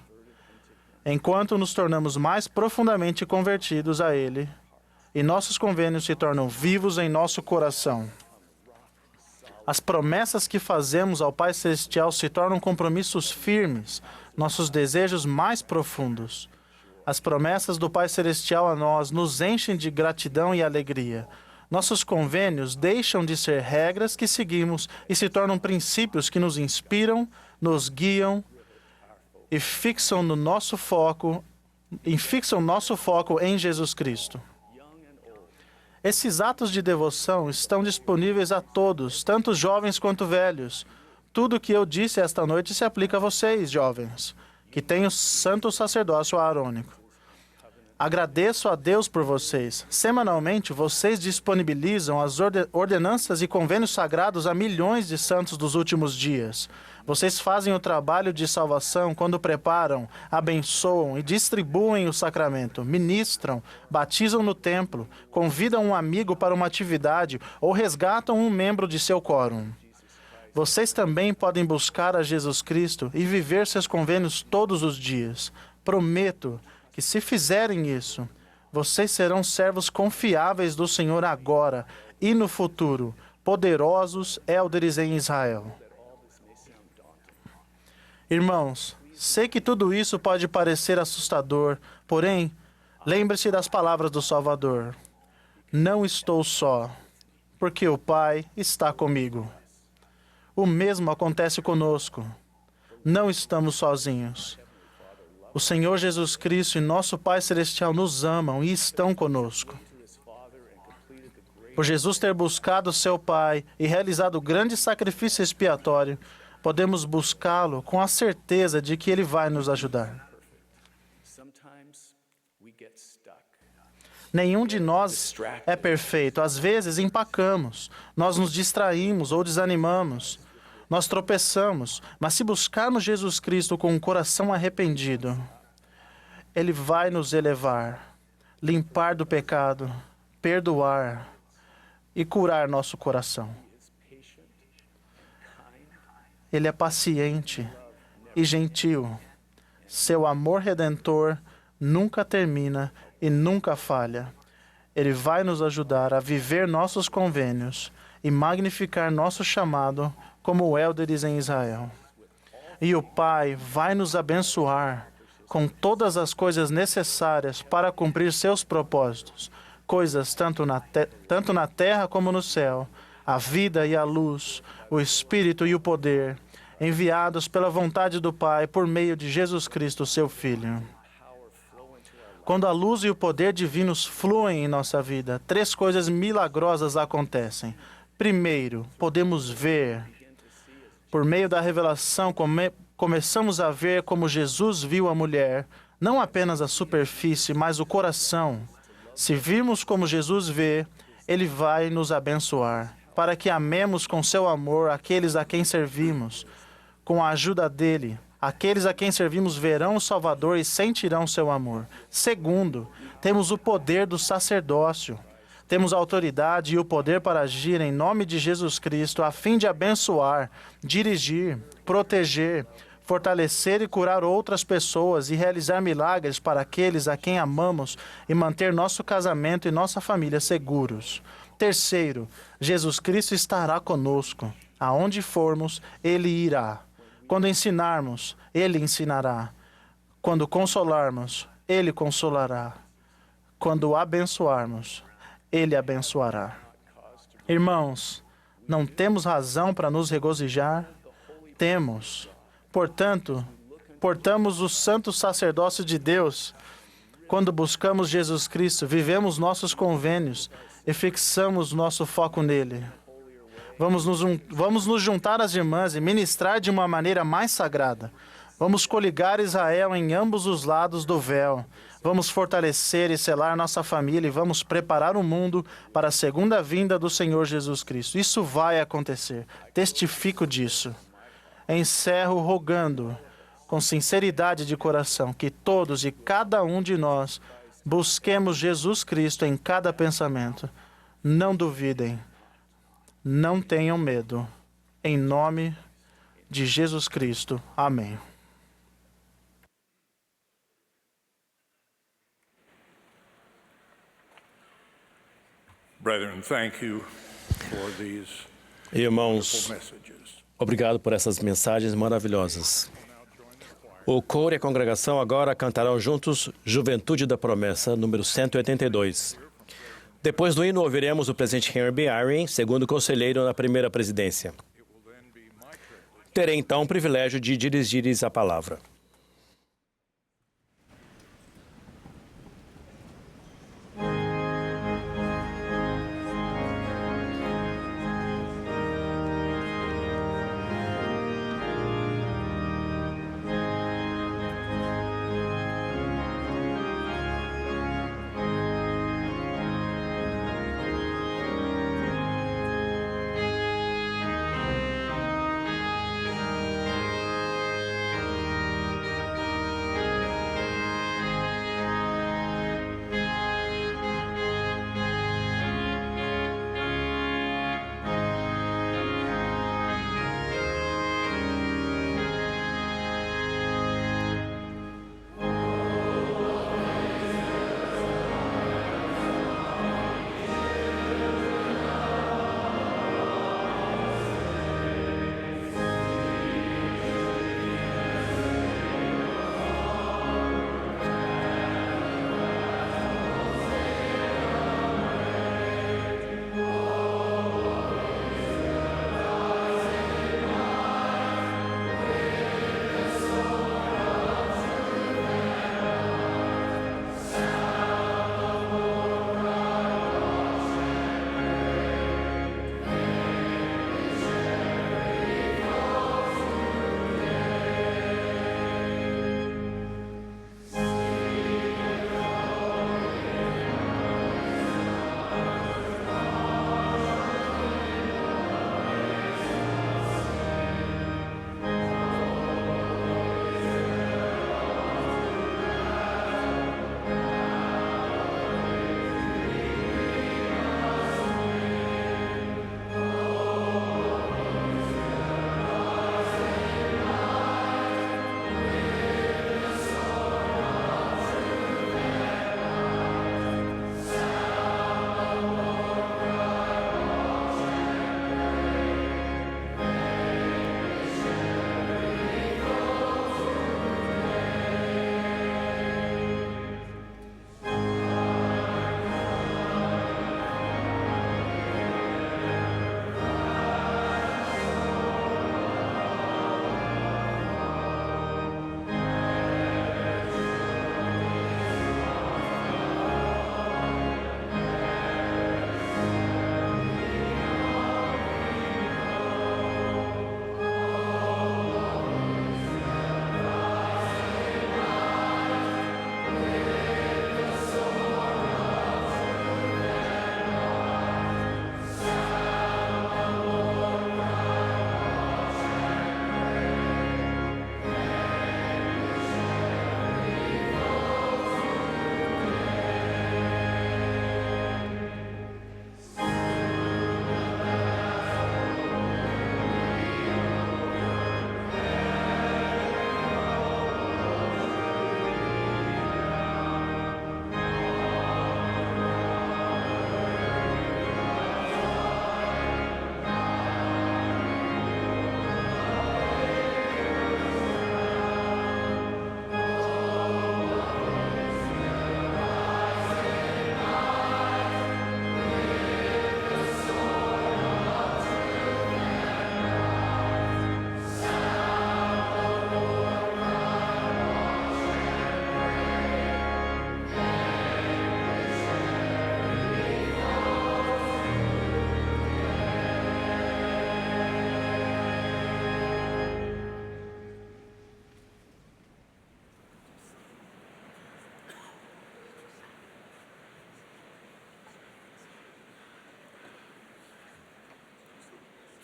Enquanto nos tornamos mais profundamente convertidos a Ele, e nossos convênios se tornam vivos em nosso coração. As promessas que fazemos ao Pai Celestial se tornam compromissos firmes, nossos desejos mais profundos. As promessas do Pai Celestial a nós nos enchem de gratidão e alegria. Nossos convênios deixam de ser regras que seguimos e se tornam princípios que nos inspiram, nos guiam e fixam nosso foco em Jesus Cristo. Esses atos de devoção estão disponíveis a todos, tanto jovens quanto velhos. Tudo o que eu disse esta noite se aplica a vocês, jovens, que têm o santo sacerdócio aarônico. Agradeço a Deus por vocês. Semanalmente, vocês disponibilizam as ordenanças e convênios sagrados a milhões de santos dos últimos dias. Vocês fazem o trabalho de salvação quando preparam, abençoam e distribuem o sacramento, ministram, batizam no templo, convidam um amigo para uma atividade ou resgatam um membro de seu quórum. Vocês também podem buscar a Jesus Cristo e viver seus convênios todos os dias. Prometo que, se fizerem isso, vocês serão servos confiáveis do Senhor agora e no futuro, poderosos élderes em Israel. Irmãos, sei que tudo isso pode parecer assustador, porém, lembre-se das palavras do Salvador. Não estou só, porque o Pai está comigo. O mesmo acontece conosco. Não estamos sozinhos. O Senhor Jesus Cristo e nosso Pai Celestial nos amam e estão conosco. Por Jesus ter buscado seu Pai e realizado o grande sacrifício expiatório, podemos buscá-lo com a certeza de que Ele vai nos ajudar. Nenhum de nós é perfeito. Às vezes empacamos, nós nos distraímos ou desanimamos. Nós tropeçamos, mas se buscarmos Jesus Cristo com um coração arrependido, Ele vai nos elevar, limpar do pecado, perdoar e curar nosso coração. Ele é paciente e gentil. Seu amor redentor nunca termina e nunca falha. Ele vai nos ajudar a viver nossos convênios e magnificar nosso chamado como élderes em Israel. E o Pai vai nos abençoar com todas as coisas necessárias para cumprir seus propósitos, coisas tanto na terra como no céu, a vida e a luz, o Espírito e o poder, enviados pela vontade do Pai por meio de Jesus Cristo, seu Filho. Quando a luz e o poder divinos fluem em nossa vida, 3 coisas milagrosas acontecem. Primeiro, podemos ver. Por meio da revelação, começamos a ver como Jesus viu a mulher, não apenas a superfície, mas o coração. Se virmos como Jesus vê, Ele vai nos abençoar, para que amemos com seu amor aqueles a quem servimos. Com a ajuda dele, aqueles a quem servimos verão o Salvador e sentirão seu amor. Segundo, temos o poder do sacerdócio. Temos a autoridade e o poder para agir em nome de Jesus Cristo, a fim de abençoar, dirigir, proteger, fortalecer e curar outras pessoas e realizar milagres para aqueles a quem amamos e manter nosso casamento e nossa família seguros. Terceiro, Jesus Cristo estará conosco. Aonde formos, Ele irá. Quando ensinarmos, Ele ensinará. Quando consolarmos, Ele consolará. Quando abençoarmos, Ele abençoará. Irmãos, não temos razão para nos regozijar? Temos. Portanto, portamos o santo sacerdócio de Deus. Quando buscamos Jesus Cristo, vivemos nossos convênios e fixamos nosso foco nele. Vamos nos juntar às irmãs e ministrar de uma maneira mais sagrada. Vamos coligar Israel em ambos os lados do véu. Vamos fortalecer e selar nossa família e vamos preparar o mundo para a segunda vinda do Senhor Jesus Cristo. Isso vai acontecer. Testifico disso. Encerro rogando, com sinceridade de coração, que todos e cada um de nós busquemos Jesus Cristo em cada pensamento. Não duvidem. Não tenham medo. Em nome de Jesus Cristo. Amém. Brethren, thank you for these Irmãos, messages. obrigado por essas mensagens maravilhosas. O coro e a congregação agora cantarão juntos Juventude da Promessa, número 182. Depois do hino, ouviremos o presidente Henry B. Eyring, segundo conselheiro na primeira presidência. Terei então o privilégio de dirigir-lhes a palavra.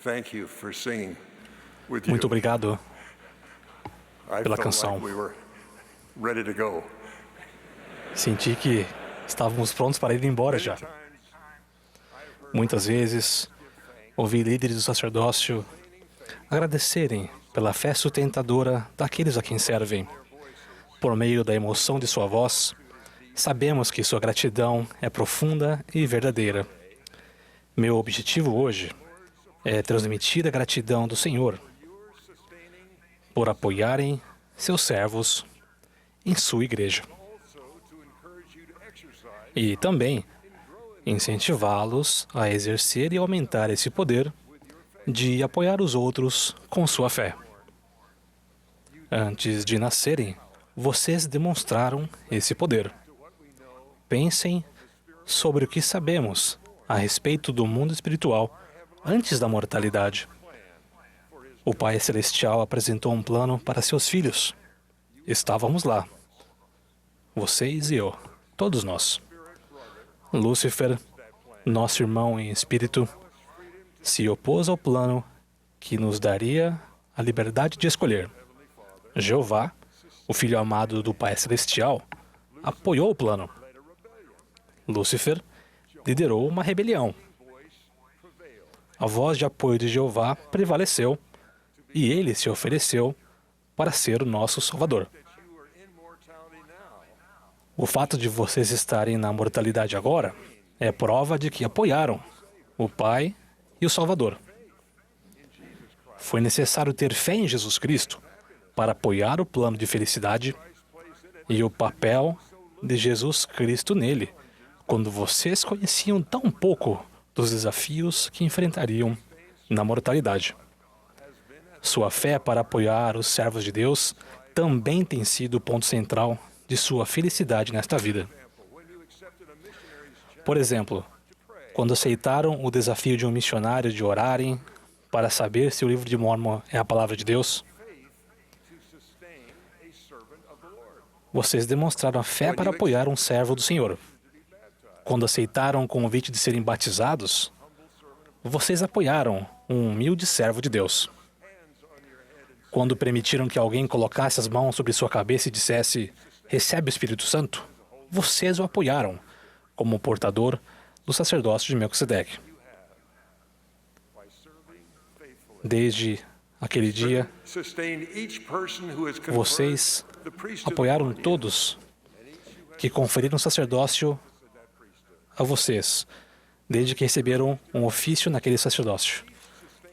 Thank you for singing with you. Muito obrigado I pela felt canção. like we were ready to go. Senti que estávamos prontos para ir embora já. Muitas vezes, ouvi líderes do sacerdócio agradecerem pela fé sustentadora daqueles a quem servem. Por meio da emoção de sua voz, sabemos que sua gratidão é profunda e verdadeira. Meu objetivo hoje é transmitir a gratidão do Senhor por apoiarem seus servos em sua igreja. E também incentivá-los a exercer e aumentar esse poder de apoiar os outros com sua fé. Antes de nascerem, vocês demonstraram esse poder. Pensem sobre o que sabemos a respeito do mundo espiritual antes da mortalidade. O Pai Celestial apresentou um plano para seus filhos. Estávamos lá. Vocês e eu, todos nós. Lúcifer, nosso irmão em espírito, se opôs ao plano que nos daria a liberdade de escolher. Jeová, o Filho amado do Pai Celestial, apoiou o plano. Lúcifer liderou uma rebelião. A voz de apoio de Jeová prevaleceu e ele se ofereceu para ser o nosso Salvador. O fato de vocês estarem na mortalidade agora é prova de que apoiaram o Pai e o Salvador. Foi necessário ter fé em Jesus Cristo para apoiar o plano de felicidade e o papel de Jesus Cristo nele, quando vocês conheciam tão pouco dos desafios que enfrentariam na mortalidade. Sua fé para apoiar os servos de Deus também tem sido o ponto central de sua felicidade nesta vida. Por exemplo, quando aceitaram o desafio de um missionário de orarem para saber se o livro de Mórmon é a palavra de Deus, vocês demonstraram a fé para apoiar um servo do Senhor. Quando aceitaram o convite de serem batizados, vocês apoiaram um humilde servo de Deus. Quando permitiram que alguém colocasse as mãos sobre sua cabeça e dissesse, recebe o Espírito Santo, vocês o apoiaram como portador do sacerdócio de Melquisedeque. Desde aquele dia, vocês apoiaram todos que conferiram o sacerdócio a vocês, desde que receberam um ofício naquele sacerdócio.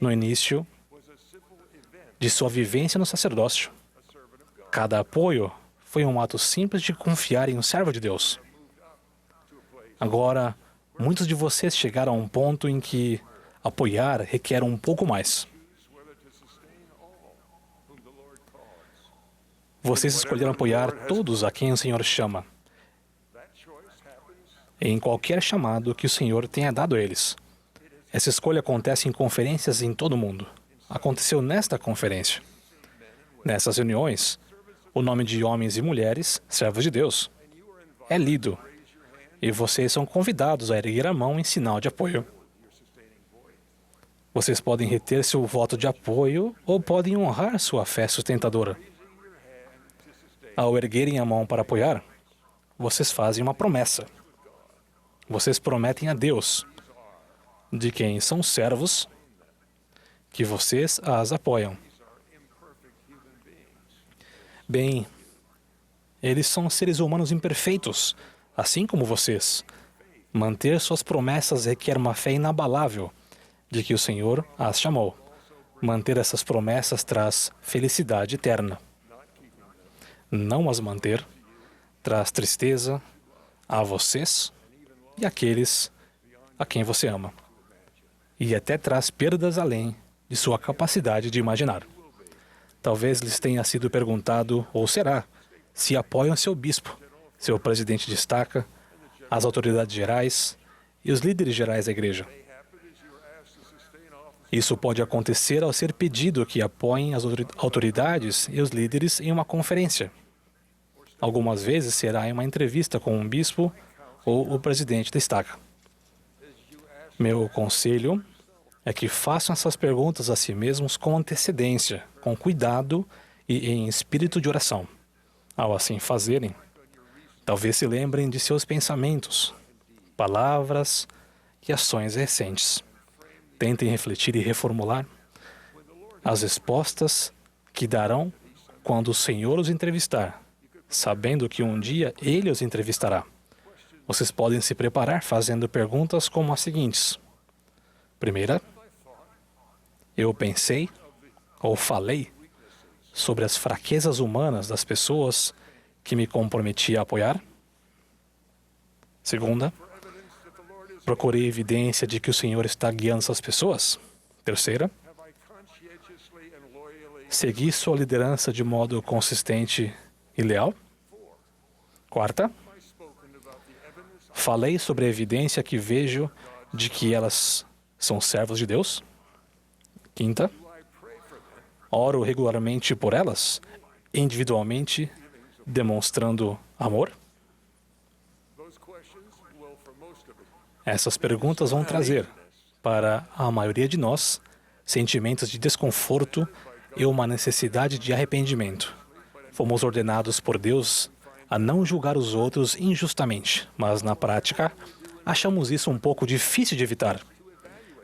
No início de sua vivência no sacerdócio, cada apoio foi um ato simples de confiar em um servo de Deus. Agora, muitos de vocês chegaram a um ponto em que apoiar requer um pouco mais. Vocês escolheram apoiar todos a quem o Senhor chama, em qualquer chamado que o Senhor tenha dado a eles. Essa escolha acontece em conferências em todo o mundo. Aconteceu nesta conferência. Nessas reuniões, o nome de homens e mulheres, servos de Deus, é lido. E vocês são convidados a erguer a mão em sinal de apoio. Vocês podem reter seu voto de apoio ou podem honrar sua fé sustentadora. Ao erguerem a mão para apoiar, vocês fazem uma promessa. Vocês prometem a Deus, de quem são servos, que vocês as apoiam. Bem, eles são seres humanos imperfeitos, assim como vocês. Manter suas promessas requer uma fé inabalável de que o Senhor as chamou. Manter essas promessas traz felicidade eterna. Não as manter traz tristeza a vocês e àqueles a quem você ama. E até traz perdas além de sua capacidade de imaginar. Talvez lhes tenha sido perguntado, ou será, se apoiam seu bispo, seu presidente de estaca, as autoridades gerais e os líderes gerais da igreja. Isso pode acontecer ao ser pedido que apoiem as autoridades e os líderes em uma conferência. Algumas vezes será em uma entrevista com um bispo ou o presidente da estaca. Meu conselho é que façam essas perguntas a si mesmos com antecedência, com cuidado e em espírito de oração. Ao assim fazerem, talvez se lembrem de seus pensamentos, palavras e ações recentes. Tentem refletir e reformular as respostas que darão quando o Senhor os entrevistar, sabendo que um dia Ele os entrevistará. Vocês podem se preparar fazendo perguntas como as seguintes. Primeira, eu pensei ou falei sobre as fraquezas humanas das pessoas que me comprometi a apoiar? Segunda, procurei evidência de que o Senhor está guiando essas pessoas? Terceira, segui sua liderança de modo consistente e leal? Quarta, falei sobre a evidência que vejo de que elas são servos de Deus? Quinta, oro regularmente por elas, individualmente, demonstrando amor? Essas perguntas vão trazer, para a maioria de nós, sentimentos de desconforto e uma necessidade de arrependimento. Fomos ordenados por Deus a não julgar os outros injustamente, mas na prática, achamos isso um pouco difícil de evitar.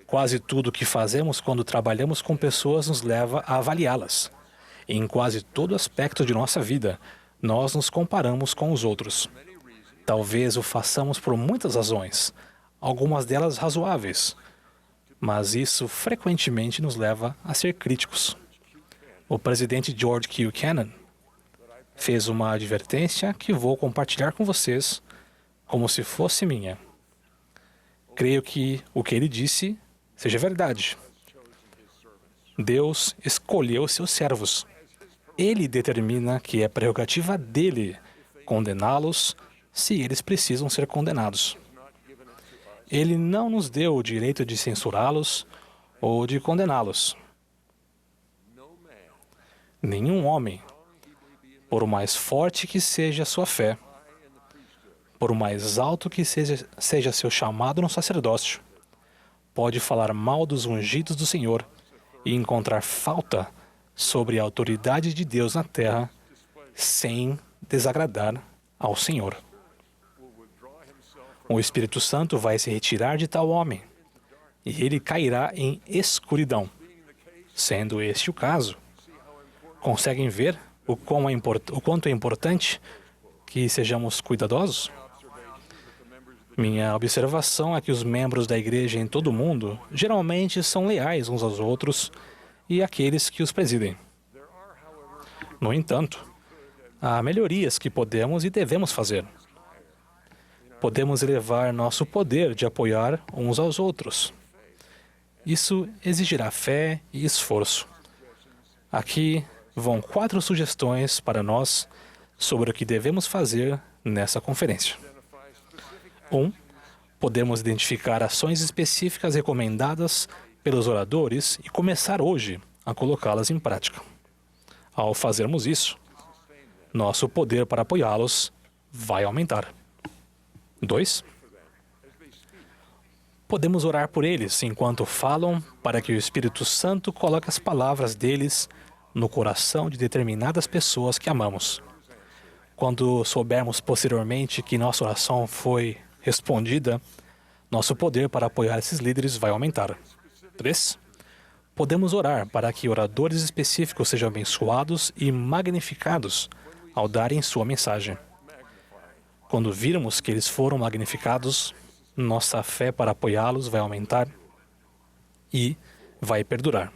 Quase tudo o que fazemos quando trabalhamos com pessoas nos leva a avaliá-las. Em quase todo aspecto de nossa vida, nós nos comparamos com os outros. Talvez o façamos por muitas razões, algumas delas razoáveis, mas isso frequentemente nos leva a ser críticos. O presidente George Q. Cannon fez uma advertência que vou compartilhar com vocês como se fosse minha. Creio que o que ele disse seja verdade. Deus escolheu seus servos. Ele determina que é prerrogativa dele condená-los se eles precisam ser condenados. Ele não nos deu o direito de censurá-los ou de condená-los. Nenhum homem, por mais forte que seja sua fé, por mais alto que seja seu chamado no sacerdócio, pode falar mal dos ungidos do Senhor e encontrar falta sobre a autoridade de Deus na terra sem desagradar ao Senhor. O Espírito Santo vai se retirar de tal homem e ele cairá em escuridão. Sendo este o caso, conseguem ver o quanto é importante que sejamos cuidadosos? Minha observação é que os membros da igreja em todo o mundo geralmente são leais uns aos outros e àqueles que os presidem. No entanto, há melhorias que podemos e devemos fazer. Podemos elevar nosso poder de apoiar uns aos outros. Isso exigirá fé e esforço. Aqui vão 4 sugestões para nós sobre o que devemos fazer nessa conferência. 1. Podemos identificar ações específicas recomendadas pelos oradores e começar hoje a colocá-las em prática. Ao fazermos isso, nosso poder para apoiá-los vai aumentar. 2. Podemos orar por eles enquanto falam para que o Espírito Santo coloque as palavras deles no coração de determinadas pessoas que amamos. Quando soubermos posteriormente que nossa oração foi respondida, nosso poder para apoiar esses líderes vai aumentar. 3. Podemos orar para que oradores específicos sejam abençoados e magnificados ao darem sua mensagem. Quando virmos que eles foram magnificados, nossa fé para apoiá-los vai aumentar e vai perdurar.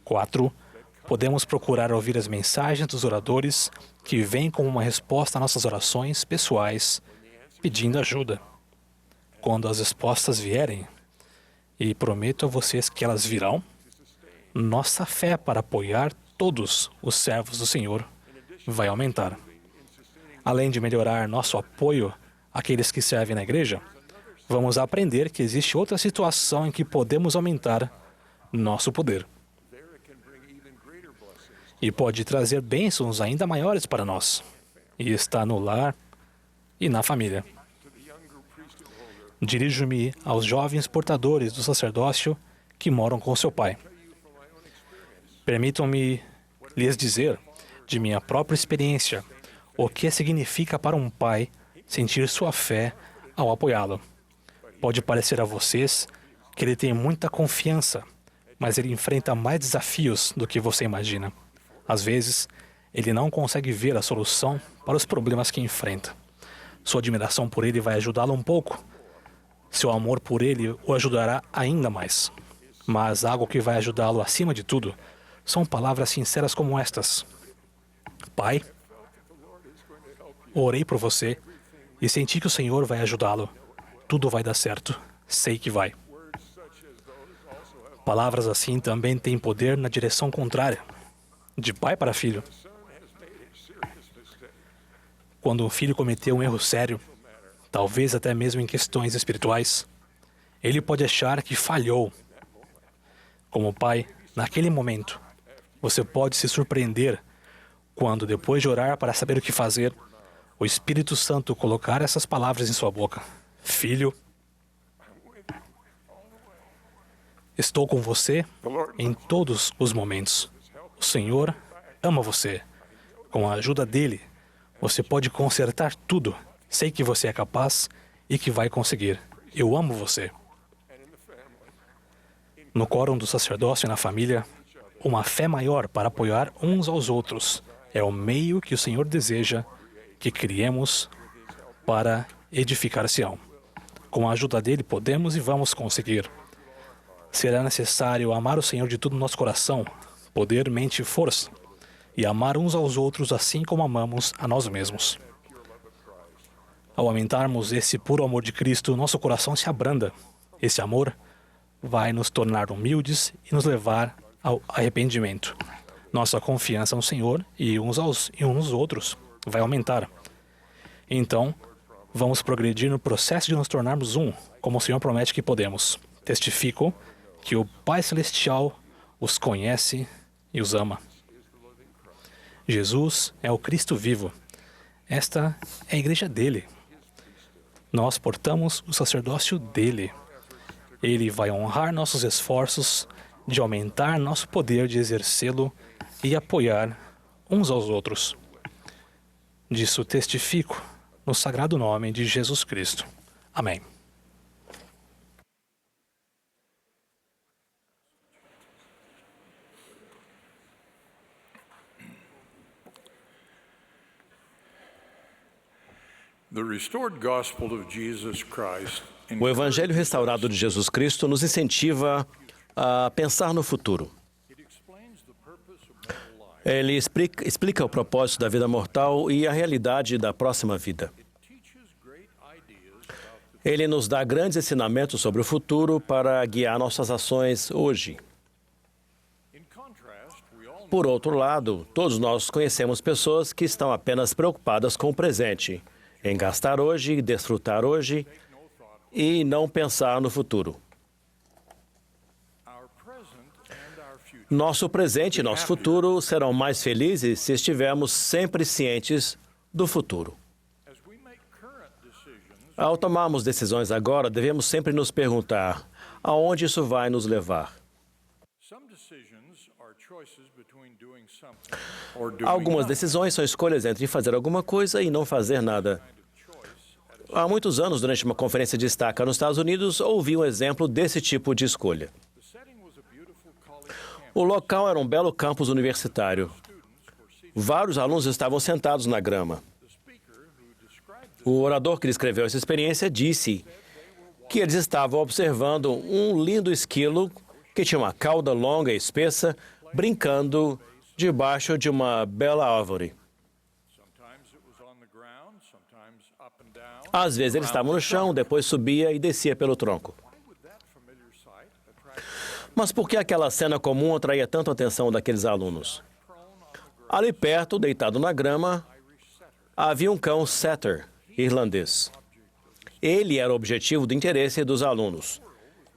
4. Podemos procurar ouvir as mensagens dos oradores que vêm como uma resposta a nossas orações pessoais, pedindo ajuda. Quando as respostas vierem, e prometo a vocês que elas virão, nossa fé para apoiar todos os servos do Senhor vai aumentar. Além de melhorar nosso apoio àqueles que servem na igreja, vamos aprender que existe outra situação em que podemos aumentar nosso poder. E pode trazer bênçãos ainda maiores para nós. E está no lar e na família. Dirijo-me aos jovens portadores do sacerdócio que moram com seu pai. Permitam-me lhes dizer, de minha própria experiência, o que significa para um pai sentir sua fé ao apoiá-lo. Pode parecer a vocês que ele tem muita confiança, mas ele enfrenta mais desafios do que você imagina. Às vezes, ele não consegue ver a solução para os problemas que enfrenta. Sua admiração por ele vai ajudá-lo um pouco. Seu amor por ele o ajudará ainda mais. Mas algo que vai ajudá-lo acima de tudo são palavras sinceras como estas. Pai, orei por você e senti que o Senhor vai ajudá-lo. Tudo vai dar certo. Sei que vai. Palavras assim também têm poder na direção contrária, de pai para filho. Quando um filho cometeu um erro sério, talvez até mesmo em questões espirituais, ele pode achar que falhou. Como pai, naquele momento, você pode se surpreender quando, depois de orar para saber o que fazer, o Espírito Santo colocar essas palavras em sua boca. Filho, estou com você em todos os momentos. O Senhor ama você. Com a ajuda dele, você pode consertar tudo. Sei que você é capaz e que vai conseguir. Eu amo você. No quórum do sacerdócio e na família, uma fé maior para apoiar uns aos outros é o meio que o Senhor deseja que criemos para edificar Sião. Com a ajuda dele, podemos e vamos conseguir. Será necessário amar o Senhor de todo o nosso coração, poder, mente e força, e amar uns aos outros assim como amamos a nós mesmos. Ao aumentarmos esse puro amor de Cristo, nosso coração se abranda. Esse amor vai nos tornar humildes e nos levar ao arrependimento. Nossa confiança no Senhor e uns nos outros vai aumentar. Então, vamos progredir no processo de nos tornarmos um, como o Senhor promete que podemos. Testifico que o Pai Celestial os conhece e os ama. Jesus é o Cristo vivo. Esta é a igreja dele. Nós portamos o sacerdócio dele. Ele vai honrar nossos esforços de aumentar nosso poder de exercê-lo e apoiar uns aos outros. Disso testifico no sagrado nome de Jesus Cristo. Amém. O Evangelho restaurado de Jesus Cristo nos incentiva a pensar no futuro. Ele explica o propósito da vida mortal e a realidade da próxima vida. Ele nos dá grandes ensinamentos sobre o futuro para guiar nossas ações hoje. Por outro lado, todos nós conhecemos pessoas que estão apenas preocupadas com o presente, em gastar hoje, desfrutar hoje e não pensar no futuro. Nosso presente e nosso futuro serão mais felizes se estivermos sempre cientes do futuro. Ao tomarmos decisões agora, devemos sempre nos perguntar aonde isso vai nos levar. Algumas decisões são escolhas entre fazer alguma coisa e não fazer nada. Há muitos anos, durante uma conferência de estaca nos Estados Unidos, ouvi um exemplo desse tipo de escolha. O local era um belo campus universitário. Vários alunos estavam sentados na grama. O orador que descreveu essa experiência disse que eles estavam observando um lindo esquilo que tinha uma cauda longa e espessa, brincando debaixo de uma bela árvore. Às vezes ele estava no chão, depois subia e descia pelo tronco. Mas por que aquela cena comum atraía tanto a atenção daqueles alunos? Ali perto, deitado na grama, havia um cão setter irlandês. Ele era o objetivo do interesse dos alunos.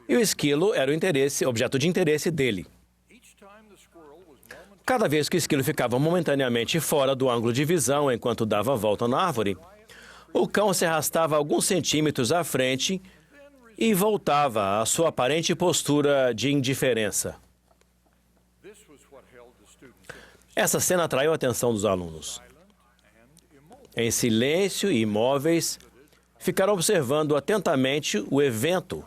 E o esquilo era o objeto de interesse dele. Cada vez que o esquilo ficava momentaneamente fora do ângulo de visão enquanto dava a volta na árvore, o cão se arrastava alguns centímetros à frente e voltava à sua aparente postura de indiferença. Essa cena atraiu a atenção dos alunos. Em silêncio e imóveis, ficaram observando atentamente o evento,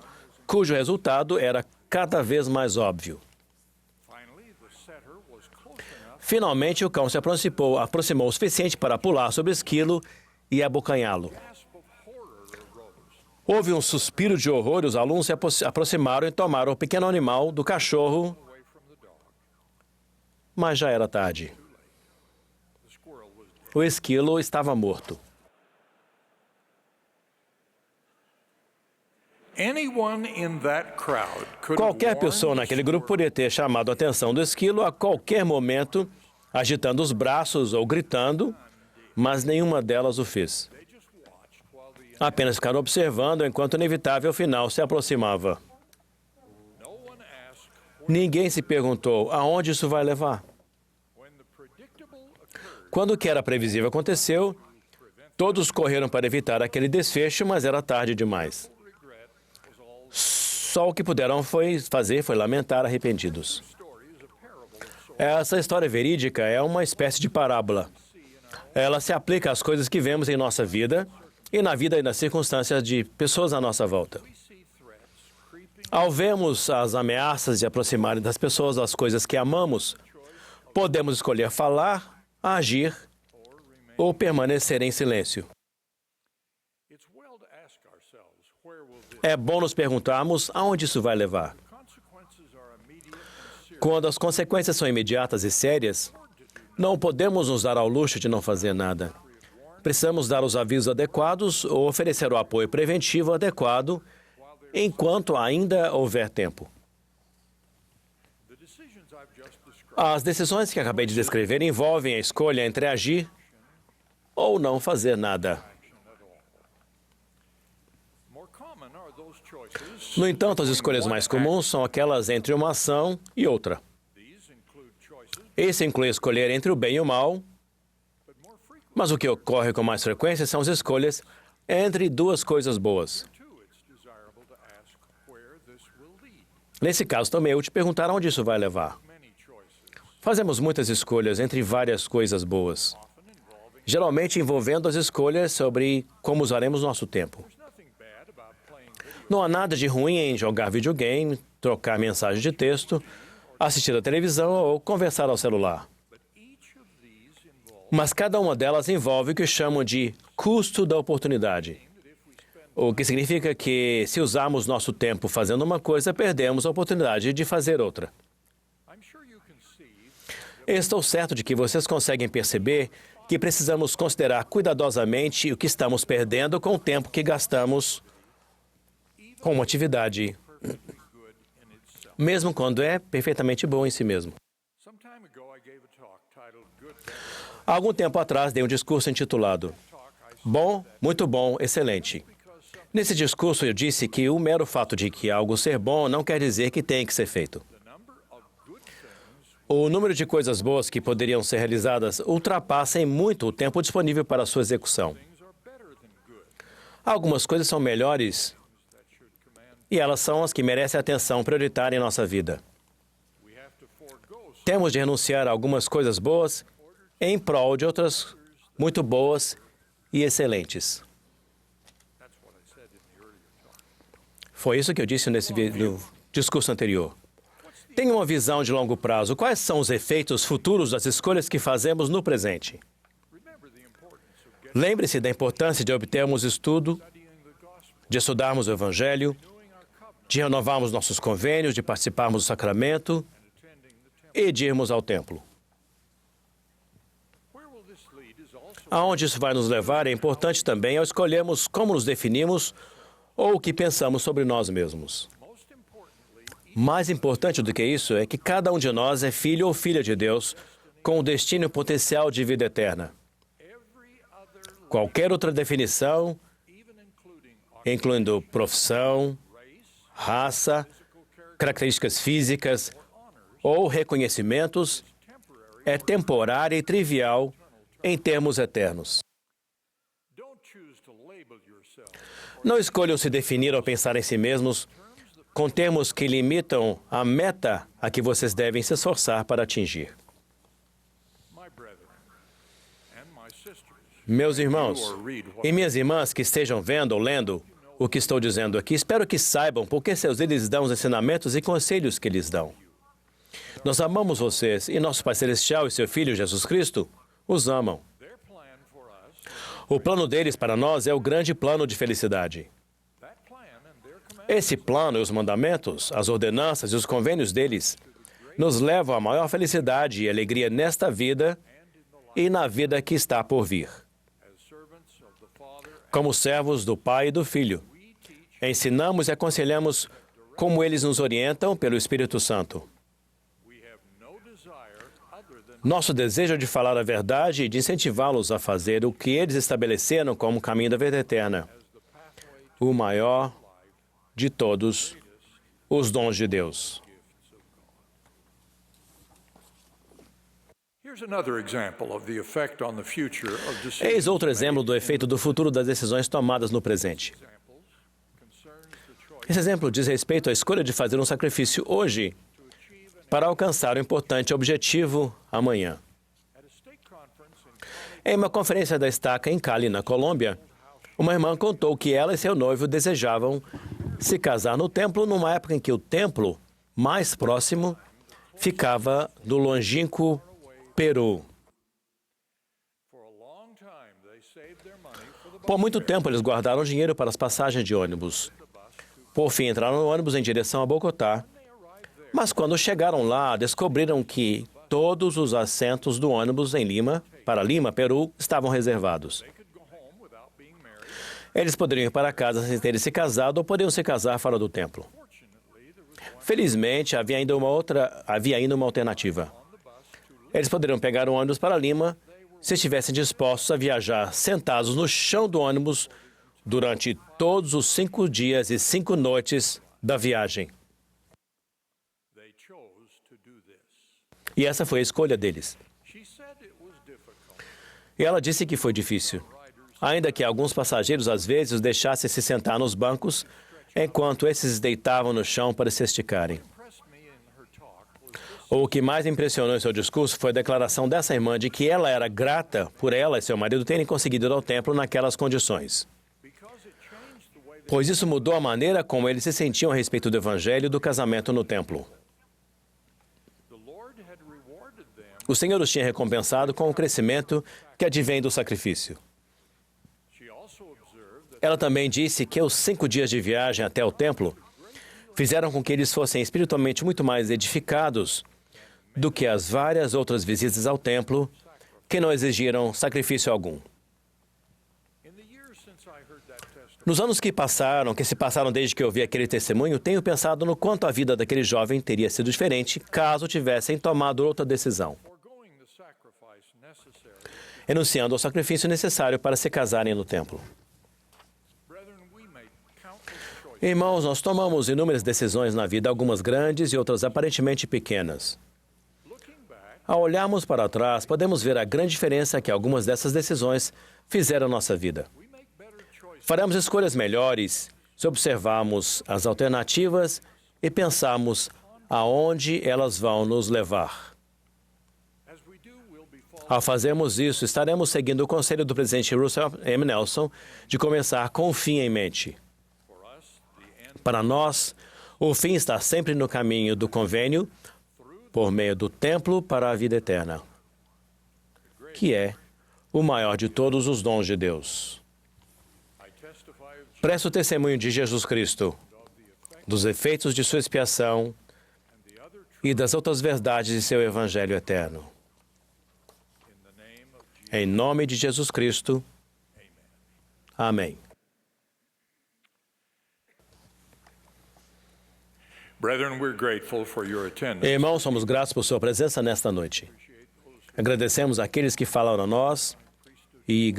cujo resultado era cada vez mais óbvio. Finalmente, o cão se aproximou o suficiente para pular sobre o esquilo e abocanhá-lo. Houve um suspiro de horror e os alunos se aproximaram e tomaram o pequeno animal do cachorro, mas já era tarde. O esquilo estava morto. Qualquer pessoa naquele grupo poderia ter chamado a atenção do esquilo a qualquer momento, agitando os braços ou gritando, mas nenhuma delas o fez. Apenas ficaram observando enquanto o inevitável final se aproximava. Ninguém se perguntou aonde isso vai levar. Quando o que era previsível aconteceu, todos correram para evitar aquele desfecho, mas era tarde demais. Só o que puderam fazer foi lamentar arrependidos. Essa história verídica é uma espécie de parábola. Ela se aplica às coisas que vemos em nossa vida e na vida e nas circunstâncias de pessoas à nossa volta. Ao vermos as ameaças de aproximarem das pessoas das coisas que amamos, podemos escolher falar, agir ou permanecer em silêncio. É bom nos perguntarmos aonde isso vai levar. Quando as consequências são imediatas e sérias, não podemos nos dar ao luxo de não fazer nada. Precisamos dar os avisos adequados ou oferecer o apoio preventivo adequado enquanto ainda houver tempo. As decisões que acabei de descrever envolvem a escolha entre agir ou não fazer nada. No entanto, as escolhas mais comuns são aquelas entre uma ação e outra. Isso inclui escolher entre o bem e o mal, mas o que ocorre com mais frequência são as escolhas entre duas coisas boas. Nesse caso, também é útil perguntar onde isso vai levar. Fazemos muitas escolhas entre várias coisas boas, geralmente envolvendo as escolhas sobre como usaremos nosso tempo. Não há nada de ruim em jogar videogame, trocar mensagem de texto, assistir à televisão ou conversar ao celular. Mas cada uma delas envolve o que chamam de custo da oportunidade. O que significa que, se usarmos nosso tempo fazendo uma coisa, perdemos a oportunidade de fazer outra. Estou certo de que vocês conseguem perceber que precisamos considerar cuidadosamente o que estamos perdendo com o tempo que gastamos com uma atividade, mesmo quando é perfeitamente bom em si mesmo. Há algum tempo atrás, dei um discurso intitulado Bom, Muito Bom, Excelente. Nesse discurso, eu disse que o mero fato de que algo ser bom não quer dizer que tem que ser feito. O número de coisas boas que poderiam ser realizadas ultrapassa em muito o tempo disponível para sua execução. Algumas coisas são melhores e elas são as que merecem atenção prioritária em nossa vida. Temos de renunciar a algumas coisas boas em prol de outras muito boas e excelentes. Foi isso que eu disse no discurso anterior. Tenha uma visão de longo prazo. Quais são os efeitos futuros das escolhas que fazemos no presente? Lembre-se da importância de obtermos estudo, de estudarmos o Evangelho, de renovarmos nossos convênios, de participarmos do sacramento e de irmos ao templo. Aonde isso vai nos levar é importante também ao escolhermos como nos definimos ou o que pensamos sobre nós mesmos. Mais importante do que isso é que cada um de nós é filho ou filha de Deus com o destino e potencial de vida eterna. Qualquer outra definição, incluindo profissão, raça, características físicas ou reconhecimentos, é temporária e trivial em termos eternos. Não escolham se definir ou pensar em si mesmos com termos que limitam a meta a que vocês devem se esforçar para atingir. Meus irmãos e minhas irmãs que estejam vendo ou lendo o que estou dizendo aqui, espero que saibam por que seus líderes dão os ensinamentos e conselhos que lhes dão. Nós amamos vocês e nosso Pai Celestial e seu Filho Jesus Cristo os amam. O plano deles para nós é o grande plano de felicidade. Esse plano e os mandamentos, as ordenanças e os convênios deles nos levam à maior felicidade e alegria nesta vida e na vida que está por vir. Como servos do Pai e do Filho, ensinamos e aconselhamos como eles nos orientam pelo Espírito Santo. Nosso desejo é de falar a verdade e de incentivá-los a fazer o que eles estabeleceram como caminho da vida eterna, o maior de todos os dons de Deus. Eis outro exemplo do efeito do futuro das decisões tomadas no presente. Esse exemplo diz respeito à escolha de fazer um sacrifício hoje para alcançar o importante objetivo amanhã. Em uma conferência da estaca em Cali, na Colômbia, uma irmã contou que ela e seu noivo desejavam se casar no templo numa época em que o templo mais próximo ficava no longínquo Peru. Por muito tempo, eles guardaram dinheiro para as passagens de ônibus. Por fim, entraram no ônibus em direção a Bogotá. Mas quando chegaram lá, descobriram que todos os assentos do ônibus para Lima, Peru, estavam reservados. Eles poderiam ir para casa sem terem se casado ou poderiam se casar fora do templo. Felizmente, havia ainda uma alternativa. Eles poderiam pegar o ônibus para Lima se estivessem dispostos a viajar sentados no chão do ônibus durante todos os 5 dias e 5 noites da viagem. E essa foi a escolha deles. E ela disse que foi difícil, ainda que alguns passageiros às vezes os deixassem se sentar nos bancos, enquanto esses deitavam no chão para se esticarem. O que mais impressionou em seu discurso foi a declaração dessa irmã de que ela era grata por ela e seu marido terem conseguido ir ao templo naquelas condições, pois isso mudou a maneira como eles se sentiam a respeito do evangelho e do casamento no templo. O Senhor os tinha recompensado com o crescimento que advém do sacrifício. Ela também disse que os 5 dias de viagem até o templo fizeram com que eles fossem espiritualmente muito mais edificados do que as várias outras visitas ao templo que não exigiram sacrifício algum. Nos anos que se passaram desde que eu vi aquele testemunho, tenho pensado no quanto a vida daquele jovem teria sido diferente caso tivessem tomado outra decisão, renunciando ao sacrifício necessário para se casarem no templo. Irmãos, nós tomamos inúmeras decisões na vida, algumas grandes e outras aparentemente pequenas. Ao olharmos para trás, podemos ver a grande diferença que algumas dessas decisões fizeram na nossa vida. Faremos escolhas melhores se observarmos as alternativas e pensarmos aonde elas vão nos levar. Ao fazermos isso, estaremos seguindo o conselho do presidente Russell M. Nelson de começar com o fim em mente. Para nós, o fim está sempre no caminho do convênio, por meio do templo para a vida eterna, que é o maior de todos os dons de Deus. Presto testemunho de Jesus Cristo, dos efeitos de sua expiação e das outras verdades de seu Evangelho eterno. Em nome de Jesus Cristo. Amém. Irmãos, somos gratos por sua presença nesta noite. Agradecemos àqueles que falaram a nós e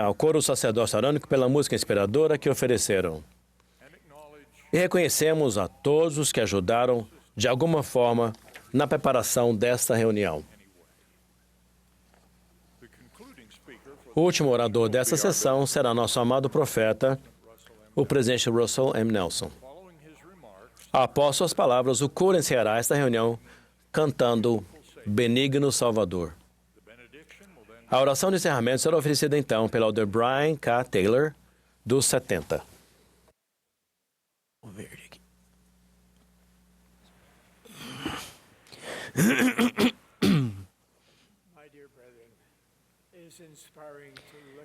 ao coro sacerdócio arônico pela música inspiradora que ofereceram. E reconhecemos a todos os que ajudaram, de alguma forma, na preparação desta reunião. O último orador dessa sessão será nosso amado profeta, o presidente Russell M. Nelson. Após suas palavras, o coro encerrará esta reunião cantando Benigno Salvador. A oração de encerramento será oferecida então pelo Elder Brian K. Taylor, dos 70.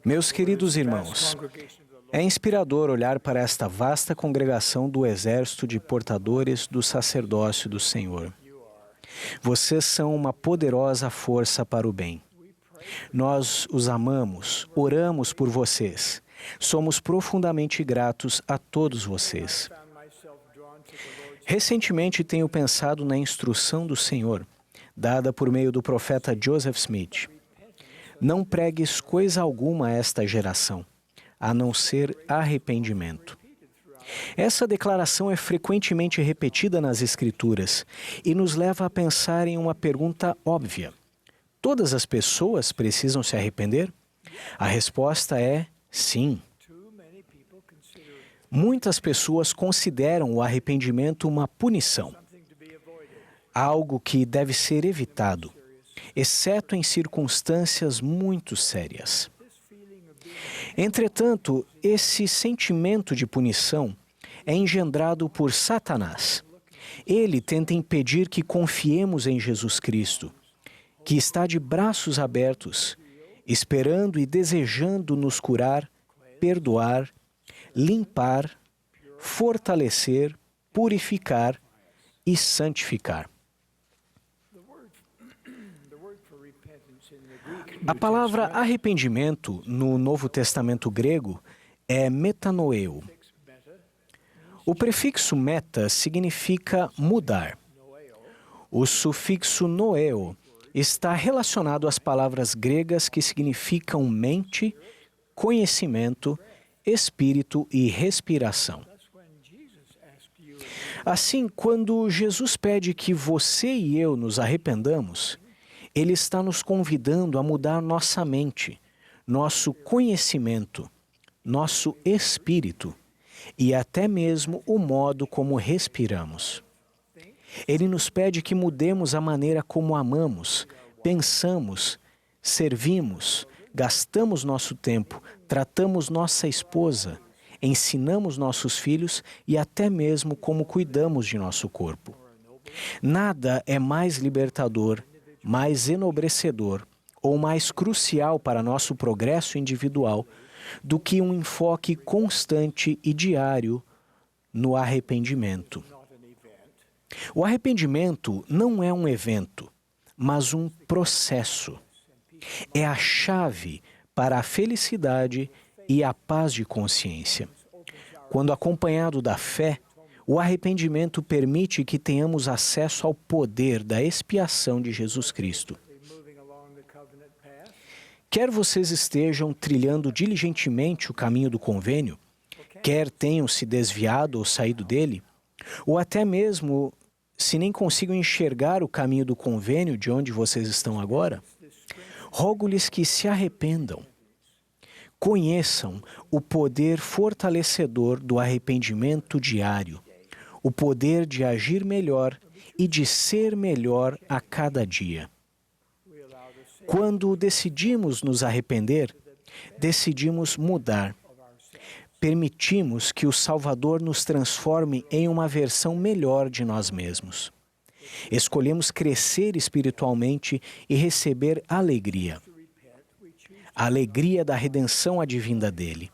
Meus queridos irmãos, é inspirador olhar para esta vasta congregação do exército de portadores do sacerdócio do Senhor. Vocês são uma poderosa força para o bem. Nós os amamos, oramos por vocês. Somos profundamente gratos a todos vocês. Recentemente tenho pensado na instrução do Senhor, dada por meio do profeta Joseph Smith. Não pregues coisa alguma a esta geração, a não ser arrependimento. Essa declaração é frequentemente repetida nas Escrituras e nos leva a pensar em uma pergunta óbvia. Todas as pessoas precisam se arrepender? A resposta é sim. Muitas pessoas consideram o arrependimento uma punição, algo que deve ser evitado, exceto em circunstâncias muito sérias. Entretanto, esse sentimento de punição é engendrado por Satanás. Ele tenta impedir que confiemos em Jesus Cristo, que está de braços abertos, esperando e desejando nos curar, perdoar, limpar, fortalecer, purificar e santificar. A palavra arrependimento no Novo Testamento grego é metanoeo. O prefixo meta significa mudar. O sufixo noeo está relacionado às palavras gregas que significam mente, conhecimento, espírito e respiração. Assim, quando Jesus pede que você e eu nos arrependamos, Ele está nos convidando a mudar nossa mente, nosso conhecimento, nosso espírito e até mesmo o modo como respiramos. Ele nos pede que mudemos a maneira como amamos, pensamos, servimos, gastamos nosso tempo, tratamos nossa esposa, ensinamos nossos filhos e até mesmo como cuidamos de nosso corpo. Nada é mais libertador, mais enobrecedor ou mais crucial para nosso progresso individual do que um enfoque constante e diário no arrependimento. O arrependimento não é um evento, mas um processo. É a chave para a felicidade e a paz de consciência. Quando acompanhado da fé, o arrependimento permite que tenhamos acesso ao poder da expiação de Jesus Cristo. Quer vocês estejam trilhando diligentemente o caminho do convênio, quer tenham se desviado ou saído dele, ou até mesmo se nem consigam enxergar o caminho do convênio de onde vocês estão agora, rogo-lhes que se arrependam. Conheçam o poder fortalecedor do arrependimento diário, o poder de agir melhor e de ser melhor a cada dia. Quando decidimos nos arrepender, decidimos mudar. Permitimos que o Salvador nos transforme em uma versão melhor de nós mesmos. Escolhemos crescer espiritualmente e receber alegria. A alegria da redenção advinda dele.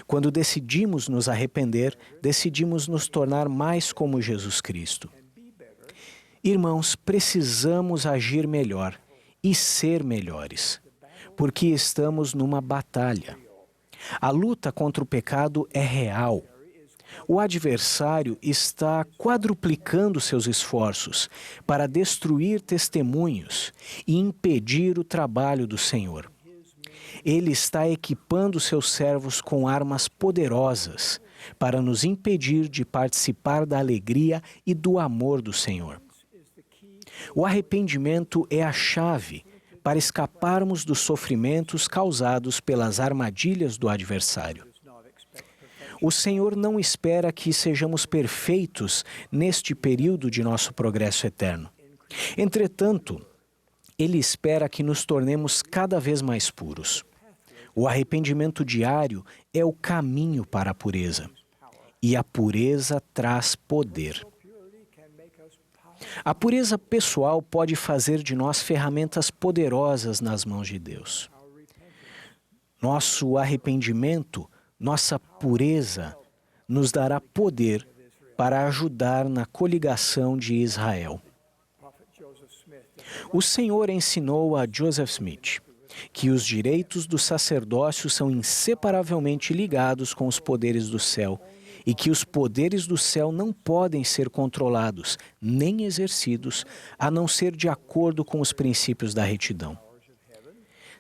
Quando decidimos nos arrepender, decidimos nos tornar mais como Jesus Cristo. Irmãos, precisamos agir melhor e ser melhores, porque estamos numa batalha. A luta contra o pecado é real. O adversário está quadruplicando seus esforços para destruir testemunhos e impedir o trabalho do Senhor. Ele está equipando seus servos com armas poderosas para nos impedir de participar da alegria e do amor do Senhor. O arrependimento é a chave para escaparmos dos sofrimentos causados pelas armadilhas do adversário. O Senhor não espera que sejamos perfeitos neste período de nosso progresso eterno. Entretanto, Ele espera que nos tornemos cada vez mais puros. O arrependimento diário é o caminho para a pureza. E a pureza traz poder. A pureza pessoal pode fazer de nós ferramentas poderosas nas mãos de Deus. Nosso arrependimento, nossa pureza, nos dará poder para ajudar na coligação de Israel. O Senhor ensinou a Joseph Smith que os direitos do sacerdócio são inseparavelmente ligados com os poderes do céu e que os poderes do céu não podem ser controlados nem exercidos a não ser de acordo com os princípios da retidão.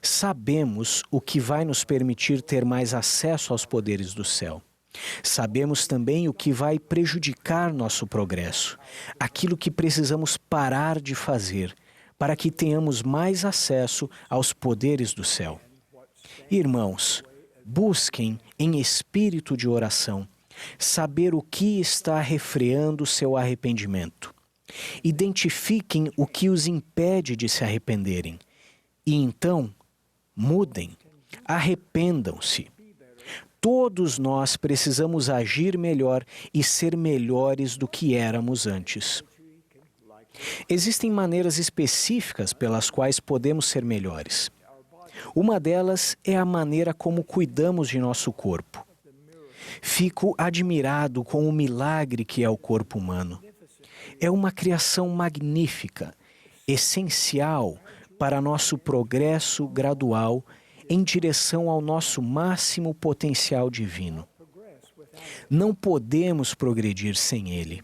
Sabemos o que vai nos permitir ter mais acesso aos poderes do céu. Sabemos também o que vai prejudicar nosso progresso, aquilo que precisamos parar de fazer para que tenhamos mais acesso aos poderes do céu. Irmãos, busquem em espírito de oração saber o que está refreando seu arrependimento. Identifiquem o que os impede de se arrependerem e então mudem, arrependam-se. Todos nós precisamos agir melhor e ser melhores do que éramos antes. Existem maneiras específicas pelas quais podemos ser melhores. Uma delas é a maneira como cuidamos de nosso corpo. Fico admirado com o milagre que é o corpo humano. É uma criação magnífica, essencial para nosso progresso gradual em direção ao nosso máximo potencial divino. Não podemos progredir sem ele.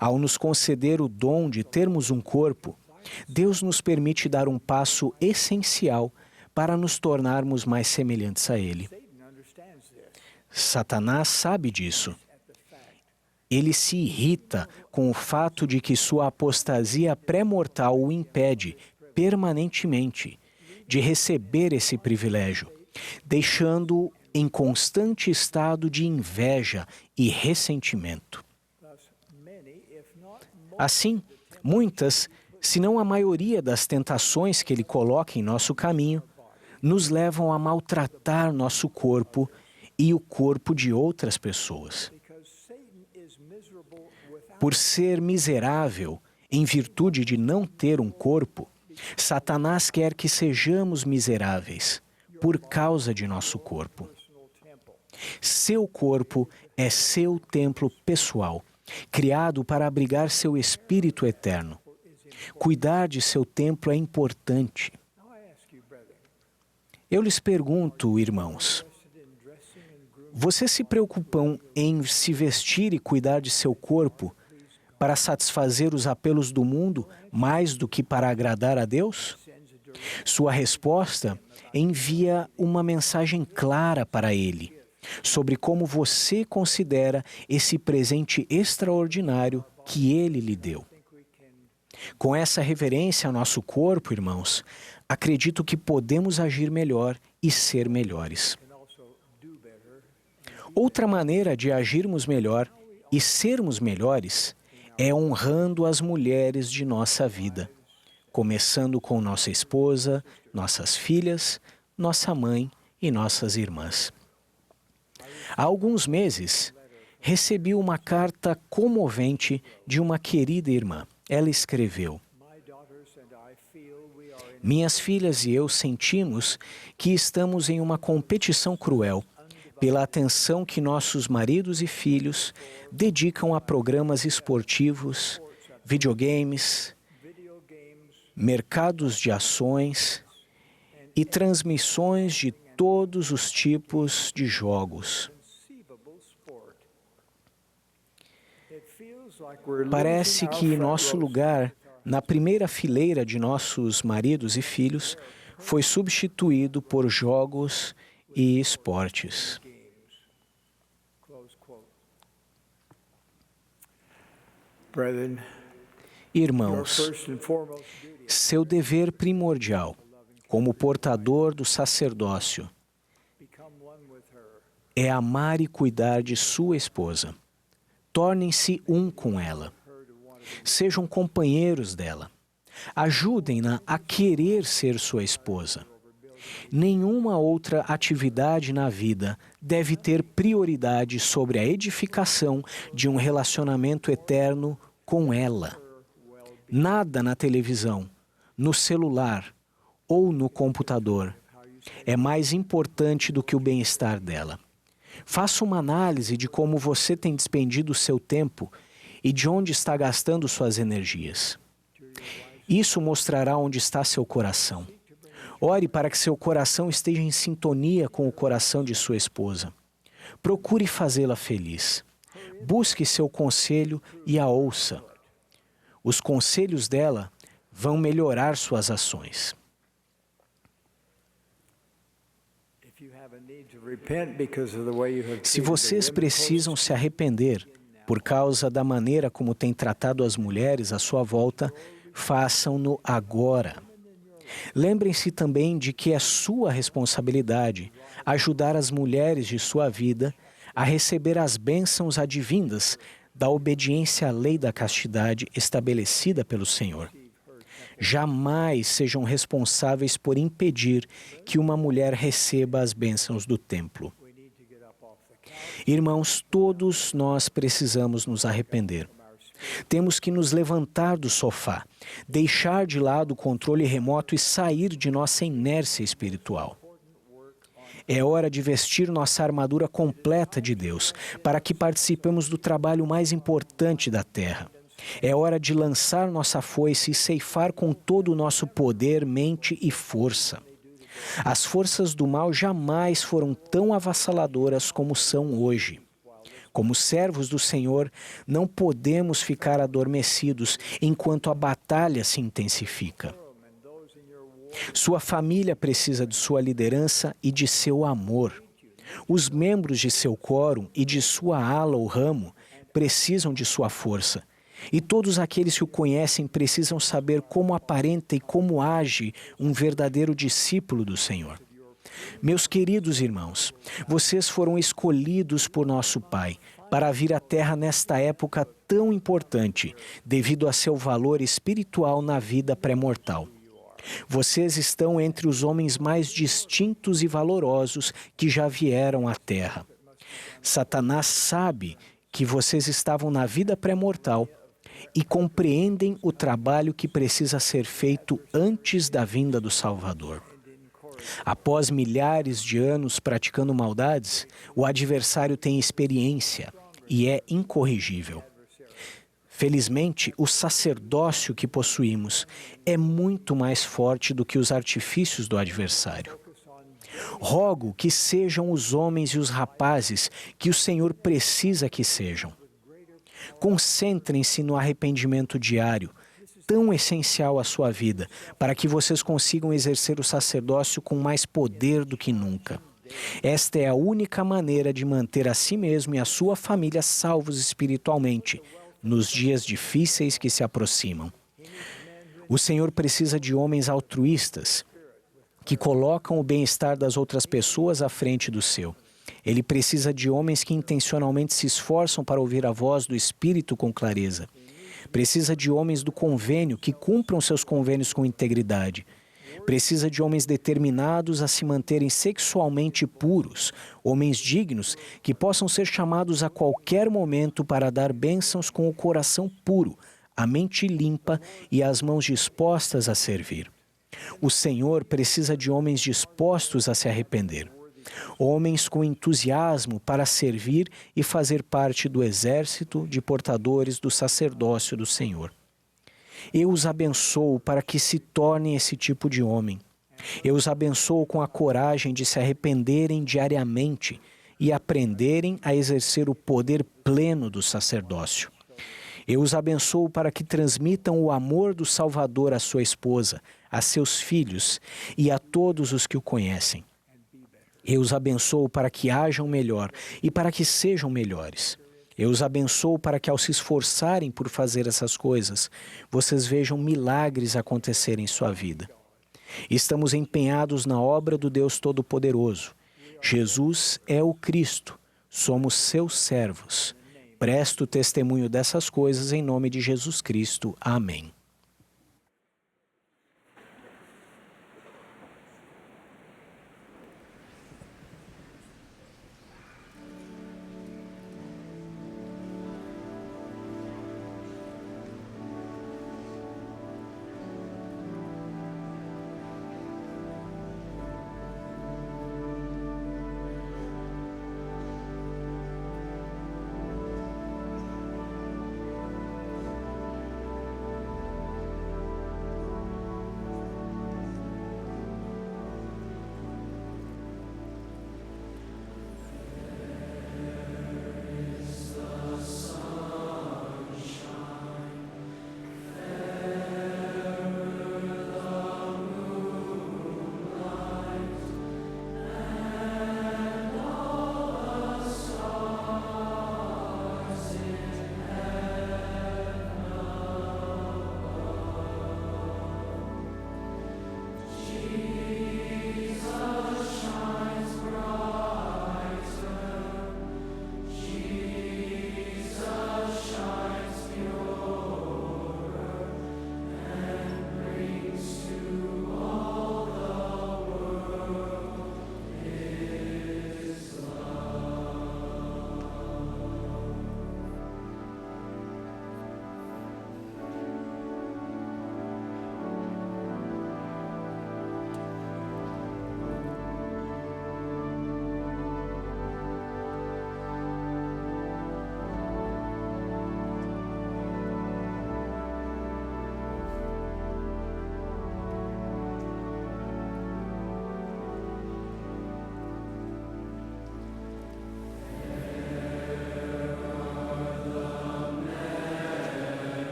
Ao nos conceder o dom de termos um corpo, Deus nos permite dar um passo essencial para nos tornarmos mais semelhantes a ele. Satanás sabe disso. Ele se irrita com o fato de que sua apostasia pré-mortal o impede, permanentemente, de receber esse privilégio, deixando-o em constante estado de inveja e ressentimento. Assim, muitas, se não a maioria das tentações que ele coloca em nosso caminho, nos levam a maltratar nosso corpo e o corpo de outras pessoas. Por ser miserável, em virtude de não ter um corpo, Satanás quer que sejamos miseráveis por causa de nosso corpo. Seu corpo é seu templo pessoal, criado para abrigar seu espírito eterno. Cuidar de seu templo é importante. Eu lhes pergunto, irmãos, vocês se preocupam em se vestir e cuidar de seu corpo para satisfazer os apelos do mundo mais do que para agradar a Deus? Sua resposta envia uma mensagem clara para ele sobre como você considera esse presente extraordinário que ele lhe deu. Com essa reverência ao nosso corpo, irmãos, acredito que podemos agir melhor e ser melhores. Outra maneira de agirmos melhor e sermos melhores é honrando as mulheres de nossa vida, começando com nossa esposa, nossas filhas, nossa mãe e nossas irmãs. Há alguns meses, recebi uma carta comovente de uma querida irmã. Ela escreveu: minhas filhas e eu sentimos que estamos em uma competição cruel pela atenção que nossos maridos e filhos dedicam a programas esportivos, videogames, mercados de ações e transmissões de todos os tipos de jogos. Parece que nosso lugar na primeira fileira de nossos maridos e filhos foi substituído por jogos e esportes. Irmãos, seu dever primordial, como portador do sacerdócio, é amar e cuidar de sua esposa. Tornem-se um com ela. Sejam companheiros dela. Ajudem-na a querer ser sua esposa. Nenhuma outra atividade na vida deve ter prioridade sobre a edificação de um relacionamento eterno com ela. Nada na televisão, no celular ou no computador é mais importante do que o bem-estar dela. Faça uma análise de como você tem despendido o seu tempo e de onde está gastando suas energias. Isso mostrará onde está seu coração. Ore para que seu coração esteja em sintonia com o coração de sua esposa. Procure fazê-la feliz. Busque seu conselho e a ouça. Os conselhos dela vão melhorar suas ações. Se vocês precisam se arrepender por causa da maneira como têm tratado as mulheres à sua volta, façam-no agora. Lembrem-se também de que é sua responsabilidade ajudar as mulheres de sua vida a receber as bênçãos advindas da obediência à lei da castidade estabelecida pelo Senhor. Jamais sejam responsáveis por impedir que uma mulher receba as bênçãos do templo. Irmãos, todos nós precisamos nos arrepender. Temos que nos levantar do sofá, deixar de lado o controle remoto e sair de nossa inércia espiritual. É hora de vestir nossa armadura completa de Deus, para que participemos do trabalho mais importante da terra. É hora de lançar nossa foice e ceifar com todo o nosso poder, mente e força. As forças do mal jamais foram tão avassaladoras como são hoje. Como servos do Senhor, não podemos ficar adormecidos enquanto a batalha se intensifica. Sua família precisa de sua liderança e de seu amor. Os membros de seu quórum e de sua ala ou ramo precisam de sua força. E todos aqueles que o conhecem precisam saber como aparenta e como age um verdadeiro discípulo do Senhor. Meus queridos irmãos, vocês foram escolhidos por nosso Pai para vir à Terra nesta época tão importante, devido a seu valor espiritual na vida pré-mortal. Vocês estão entre os homens mais distintos e valorosos que já vieram à Terra. Satanás sabe que vocês estavam na vida pré-mortal e compreendem o trabalho que precisa ser feito antes da vinda do Salvador. Após milhares de anos praticando maldades, o adversário tem experiência e é incorrigível. Felizmente, o sacerdócio que possuímos é muito mais forte do que os artifícios do adversário. Rogo que sejam os homens e os rapazes que o Senhor precisa que sejam. Concentrem-se no arrependimento diário, tão essencial à sua vida, para que vocês consigam exercer o sacerdócio com mais poder do que nunca. Esta é a única maneira de manter a si mesmo e a sua família salvos espiritualmente, nos dias difíceis que se aproximam. O Senhor precisa de homens altruístas, que colocam o bem-estar das outras pessoas à frente do seu. Ele precisa de homens que intencionalmente se esforçam para ouvir a voz do Espírito com clareza. Precisa de homens do convênio que cumpram seus convênios com integridade. Precisa de homens determinados a se manterem sexualmente puros, homens dignos que possam ser chamados a qualquer momento para dar bênçãos com o coração puro, a mente limpa e as mãos dispostas a servir. O Senhor precisa de homens dispostos a se arrepender. Homens com entusiasmo para servir e fazer parte do exército de portadores do sacerdócio do Senhor. Eu os abençoo para que se tornem esse tipo de homem. Eu os abençoo com a coragem de se arrependerem diariamente e aprenderem a exercer o poder pleno do sacerdócio. Eu os abençoo para que transmitam o amor do Salvador à sua esposa, a seus filhos e a todos os que o conhecem. Eu os abençoo para que hajam melhor e para que sejam melhores. Eu os abençoo para que, ao se esforçarem por fazer essas coisas, vocês vejam milagres acontecerem em sua vida. Estamos empenhados na obra do Deus Todo-Poderoso. Jesus é o Cristo, somos seus servos. Presto testemunho dessas coisas em nome de Jesus Cristo. Amém.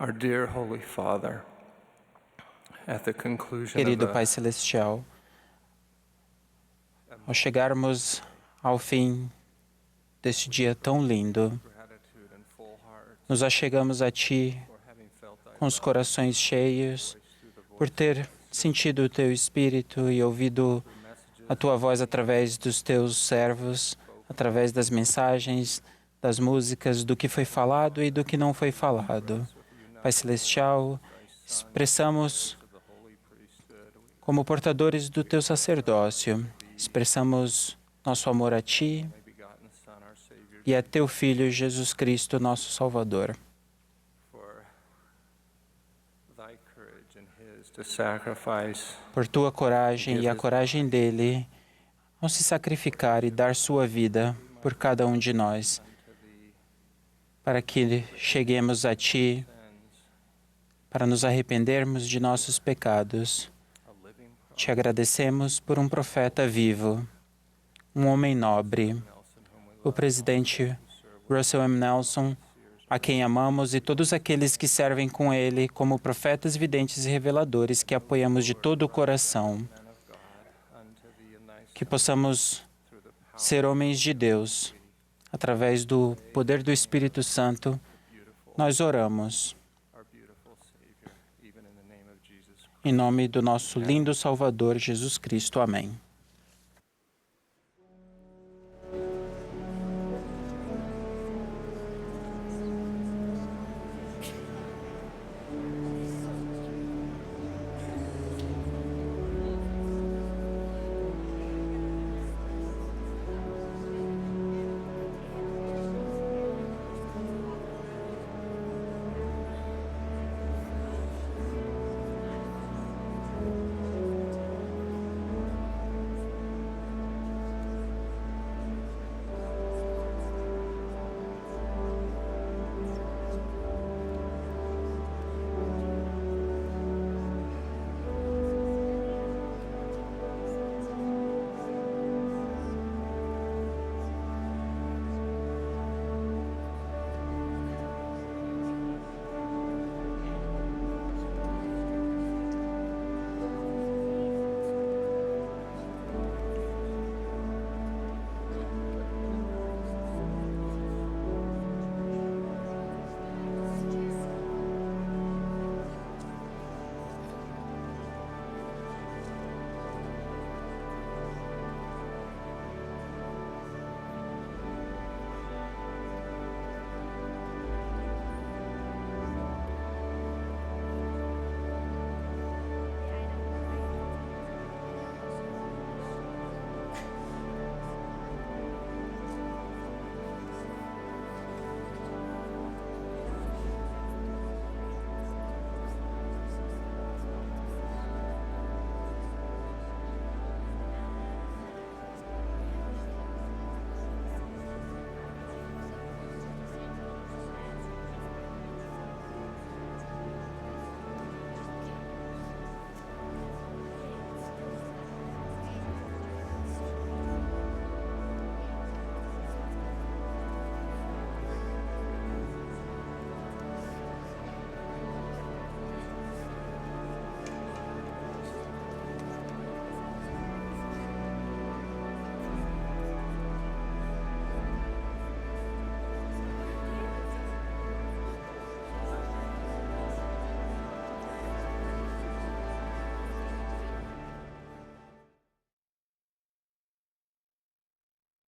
Our dear Holy Father, at the conclusion Querido of Pai Celestial, ao chegarmos ao fim deste dia tão lindo, gratitude and full heart nos achegamos a Ti for having felt thy com os corações cheios, por ter sentido o Teu Espírito e ouvido a Tua voz através dos Teus servos, através das mensagens, das músicas, do que foi falado e do que não foi falado. Pai Celestial, expressamos como portadores do Teu sacerdócio, expressamos nosso amor a Ti begotten Son, our Savior, e a Teu Filho, Jesus Cristo, nosso Salvador. for thy courage and his to sacrifice Por Tua coragem e a coragem dele, ao se sacrificar e dar sua vida por cada um de nós, para que cheguemos a Ti, para nos arrependermos de nossos pecados. Te agradecemos por um profeta vivo, um homem nobre, o presidente Russell M. Nelson, a quem amamos, e todos aqueles que servem com ele como profetas, videntes e reveladores que apoiamos de todo o coração. Que possamos ser homens de Deus. Através do poder do Espírito Santo, nós oramos. Em nome do nosso lindo Salvador, Jesus Cristo. Amém.